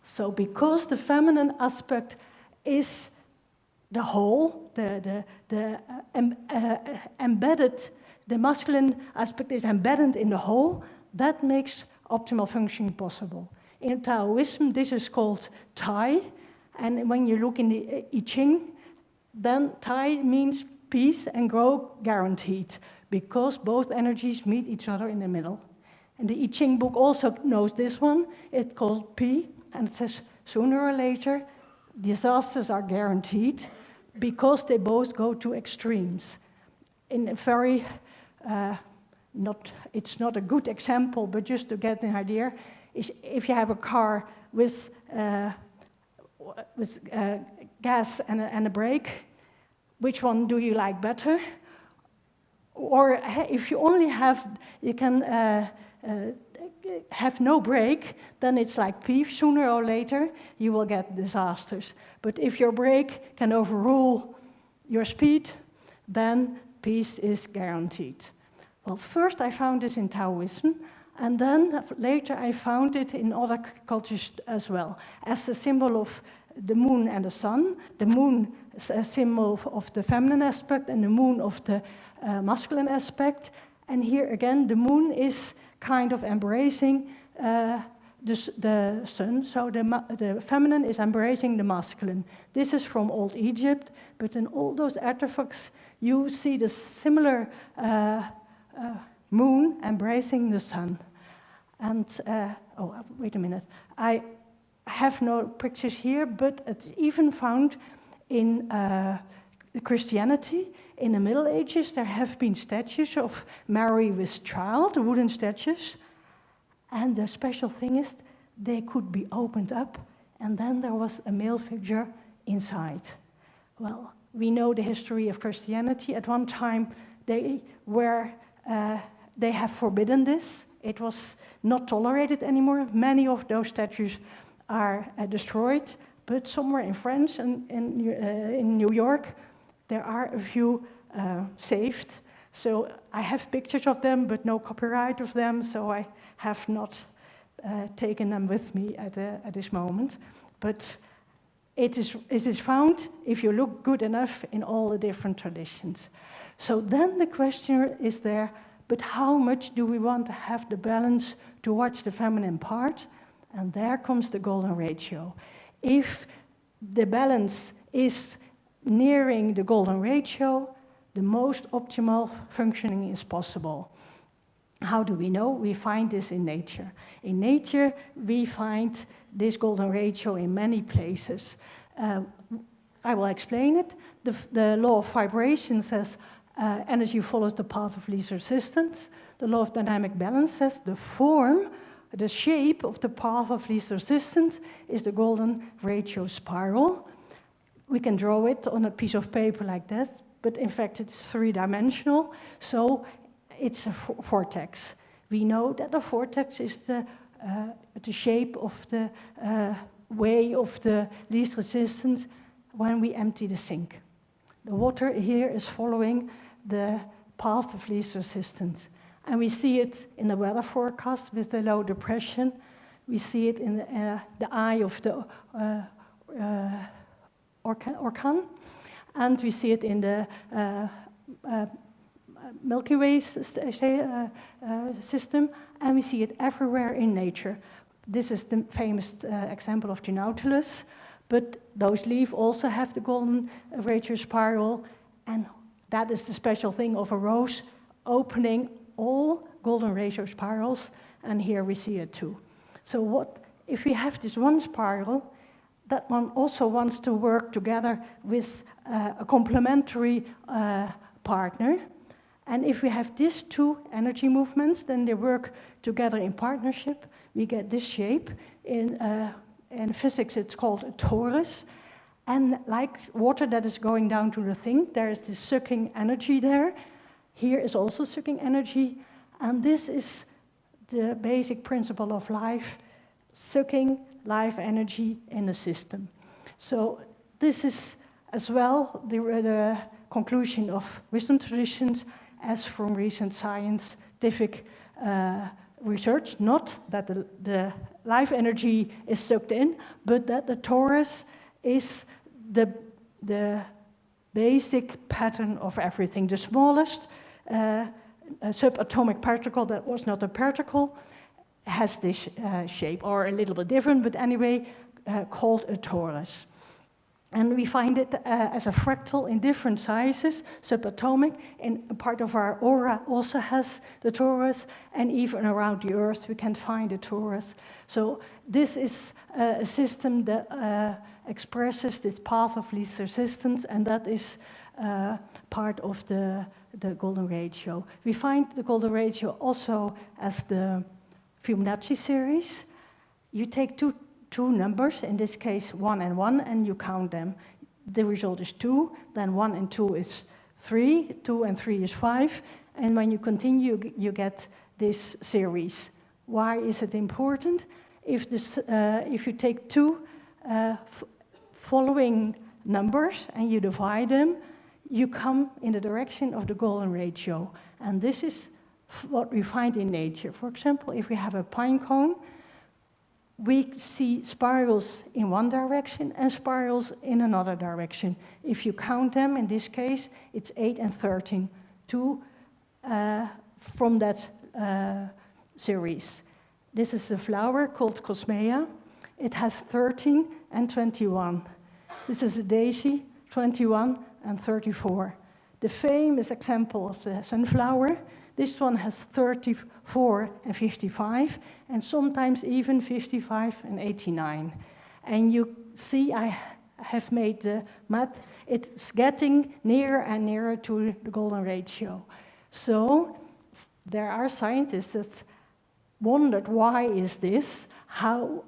So because the feminine aspect is the whole, embedded, the masculine aspect is embedded in the whole, that makes optimal functioning possible. In Taoism, this is called Tai, and when you look in the I Ching, then Tai means peace and grow guaranteed, because both energies meet each other in the middle. And the I Ching book also knows this one. It's called Pi, and it says sooner or later disasters are guaranteed because they both go to extremes. In a very, it's not a good example, but just to get an idea, is if you have a car with with gas and a brake. Which one do you like better? Or if you only you can have no brake, then it's like peace. Sooner or later, you will get disasters. But if your brake can overrule your speed, then peace is guaranteed. Well, first I found this in Taoism, and then later I found it in other cultures as well, as the symbol of the moon and the sun. The moon is a symbol of the feminine aspect, and the moon of the masculine aspect. And here again, the moon is kind of embracing the sun, so the feminine is embracing the masculine. This is from old Egypt, but in all those artifacts, you see the similar moon embracing the sun. And, wait a minute. I have no pictures here, but it's even found in Christianity. In the Middle Ages, there have been statues of Mary with child, wooden statues. And the special thing is, they could be opened up, and then there was a male figure inside. Well, we know the history of Christianity. At one time, they have forbidden this. It was not tolerated anymore. Many of those statues are destroyed, but somewhere in France and in New York, there are a few saved. So I have pictures of them, but no copyright of them, so I have not taken them with me at this moment. But it is found, if you look good enough, in all the different traditions. So then the question is there, but how much do we want to have the balance towards the feminine part? And there comes the golden ratio. If the balance is nearing the golden ratio, the most optimal functioning is possible. How do we know? We find this in nature. In nature, we find this golden ratio in many places. I will explain it. The law of vibration says energy follows the path of least resistance. The law of dynamic balance says the shape of the path of least resistance is the golden ratio spiral. We can draw it on a piece of paper like this, but in fact it's three-dimensional, so it's a vortex. We know that the vortex is the shape of the way of the least resistance when we empty the sink. The water here is following the path of least resistance. And we see it in the weather forecast with the low depression. We see it in the eye of the orkan. And we see it in the Milky Way system. And we see it everywhere in nature. This is the famous example of the Nautilus. But those leaves also have the golden ratio spiral. And that is the special thing of a rose opening all golden ratio spirals, and here we see it too. So what if we have this one spiral, that one also wants to work together with a complementary partner, and if we have these two energy movements, then they work together in partnership, we get this shape. In physics it's called a torus, and like water that is going down to the thing, there is this sucking energy there. Here is also sucking energy, and this is the basic principle of life, sucking life energy in the system. So this is as well the conclusion of wisdom traditions as from recent scientific research, not that the life energy is sucked in, but that the torus is the basic pattern of everything, the smallest a subatomic particle that was not a particle has this shape, or a little bit different, but anyway, called a torus. And we find it as a fractal in different sizes, subatomic, and a part of our aura also has the torus, and even around the Earth we can find the torus. So this is a system that expresses this path of least resistance, and that is part of the golden ratio. We find the golden ratio also as the Fibonacci series. You take two two numbers, in this case 1 and 1, and you count them. The result is 2, then 1 and 2 is 3, 2 and 3 is 5, and when you continue, you get this series. Why is it important? If you take two following numbers and you divide them, you come in the direction of the golden ratio. And this is what we find in nature. For example, if we have a pine cone, we see spirals in one direction and spirals in another direction. If you count them, in this case, it's 8 and 13, two from that series. This is a flower called Cosmea. It has 13 and 21. This is a daisy, 21 and 34. The famous example of the sunflower, this one has 34 and 55, and sometimes even 55 and 89. And you see I have made the math. It's getting nearer and nearer to the golden ratio. So there are scientists that wondered, why is this? How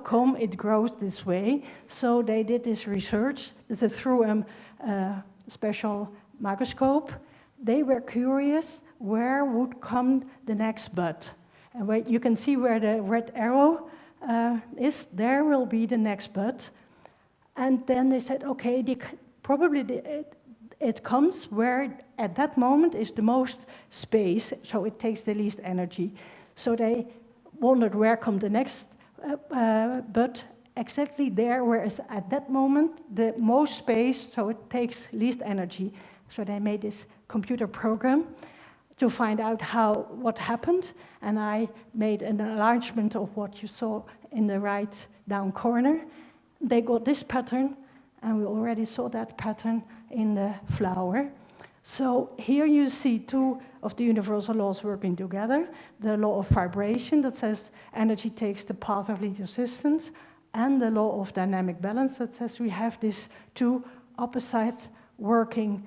come it grows this way? So they did this research through a special microscope. They were curious where would come the next bud. And where you can see where the red arrow is, there will be the next bud. And then they said, okay, it comes where at that moment is the most space, so it takes the least energy. So they wondered where comes the next bud, exactly there where is at that moment the most space, so it takes least energy. So they made this computer program to find out what happened, and I made an enlargement of what you saw in the right down corner. They got this pattern, and we already saw that pattern in the flower. So here you see two of the universal laws working together. The law of vibration that says energy takes the path of least resistance, and the law of dynamic balance that says we have these two opposite working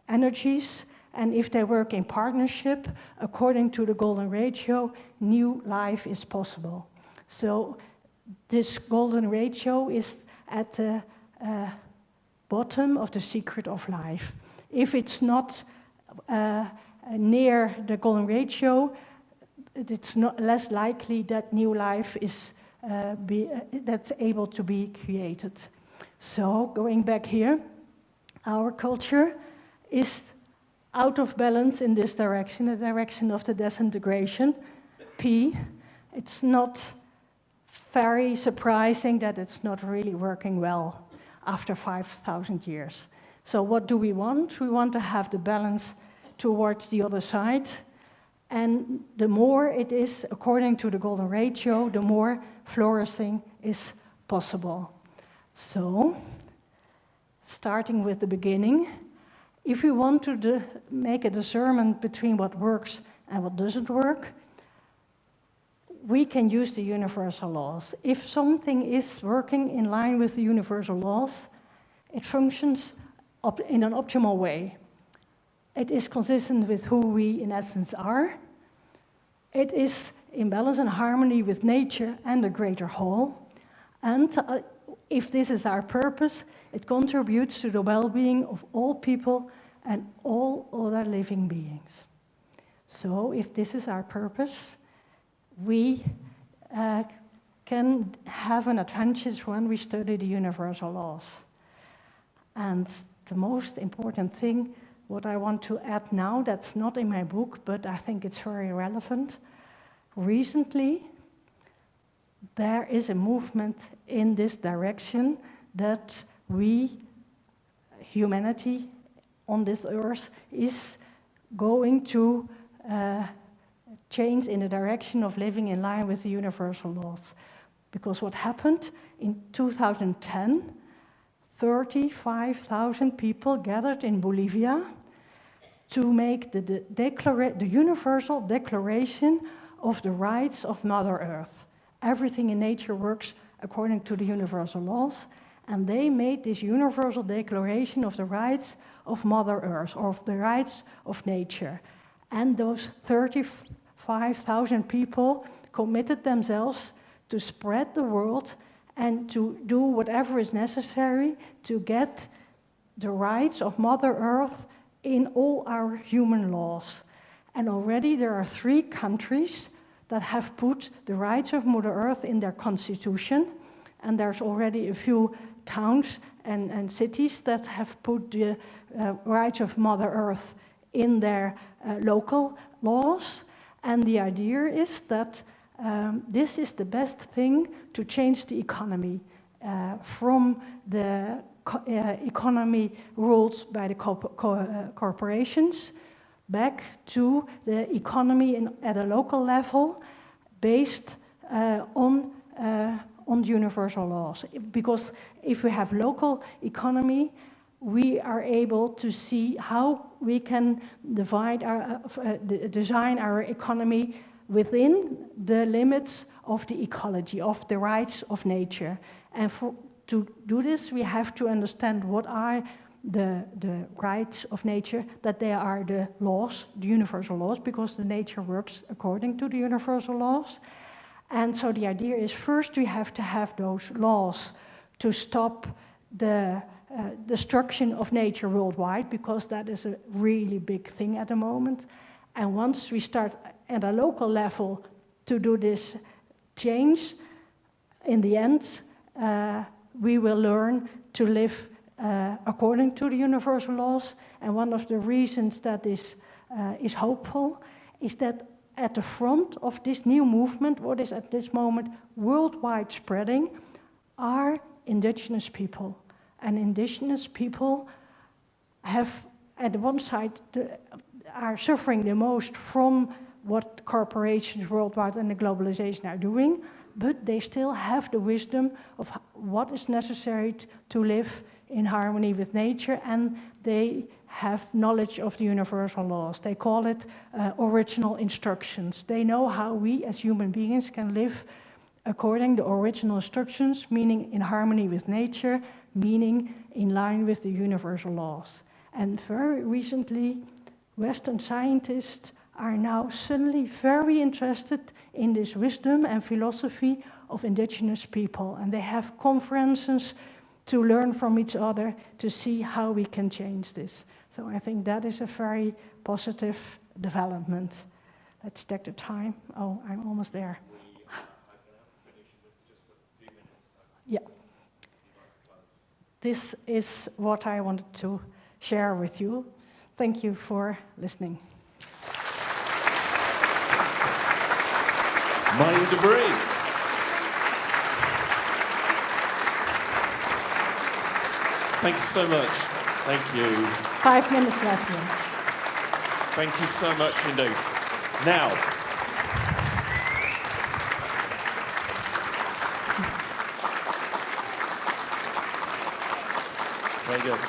energies, and if they work in partnership, according to the golden ratio, new life is possible. So this golden ratio is at the bottom of the secret of life. If it's not near the golden ratio, it's not less likely that new life is that's able to be created. So going back here, our culture is out of balance in this direction, the direction of the disintegration, P. It's not very surprising that it's not really working well after 5,000 years. So what do we want? We want to have the balance towards the other side. And the more it is according to the golden ratio, the more flourishing is possible. So, starting with the beginning, if we want to make a discernment between what works and what doesn't work, we can use the universal laws. If something is working in line with the universal laws, it functions in an optimal way. It is consistent with who we in essence are. It is in balance and harmony with nature and the greater whole. And if this is our purpose, it contributes to the well-being of all people and all other living beings. So if this is our purpose, we can have an advantage when we study the universal laws. And the most important thing, what I want to add now, that's not in my book, but I think it's very relevant. Recently, there is a movement in this direction that we, humanity on this earth, is going to change in the direction of living in line with the universal laws. Because what happened in 2010, 35,000 people gathered in Bolivia to make the universal declaration of the rights of Mother Earth. Everything in nature works according to the universal laws, and they made this universal declaration of the rights of Mother Earth, or of the rights of nature. And those 35,000 people committed themselves to spread the word and to do whatever is necessary to get the rights of Mother Earth in all our human laws. And already there are 3 countries that have put the rights of Mother Earth in their constitution, and there's already a few towns and cities that have put the rights of Mother Earth in their local laws. And the idea is that this is the best thing to change the economy from the economy ruled by the corporations back to the economy at a local level based on universal laws. Because if we have local economy, we are able to see how we can design our economy within the limits of the ecology, of the rights of nature. And to do this, we have to understand what are the rights of nature, that they are the laws, the universal laws, because the nature works according to the universal laws. And so the idea is first we have to have those laws to stop the destruction of nature worldwide, because that is a really big thing at the moment. And once we start at a local level to do this change, in the end, we will learn to live according to the universal laws. And one of the reasons that is hopeful is that at the front of this new movement, what is at this moment worldwide spreading, are indigenous people. And indigenous people have, at one side, are suffering the most from what corporations worldwide and the globalization are doing, but they still have the wisdom of what is necessary to live in harmony with nature, and they have knowledge of the universal laws. They call it original instructions. They know how we as human beings can live according to original instructions, meaning in harmony with nature, meaning in line with the universal laws. And very recently, Western scientists are now suddenly very interested in this wisdom and philosophy of indigenous people. And they have conferences to learn from each other to see how we can change this. So I think that is a very positive development. Let's check the time. Oh, I'm almost there. I can finish with just a few minutes. Yeah. This is what I wanted to share with you. Thank you for listening. Marja de Vries. Thank you so much. Thank you. 5 minutes left here. Thank you so much indeed. Now, very good.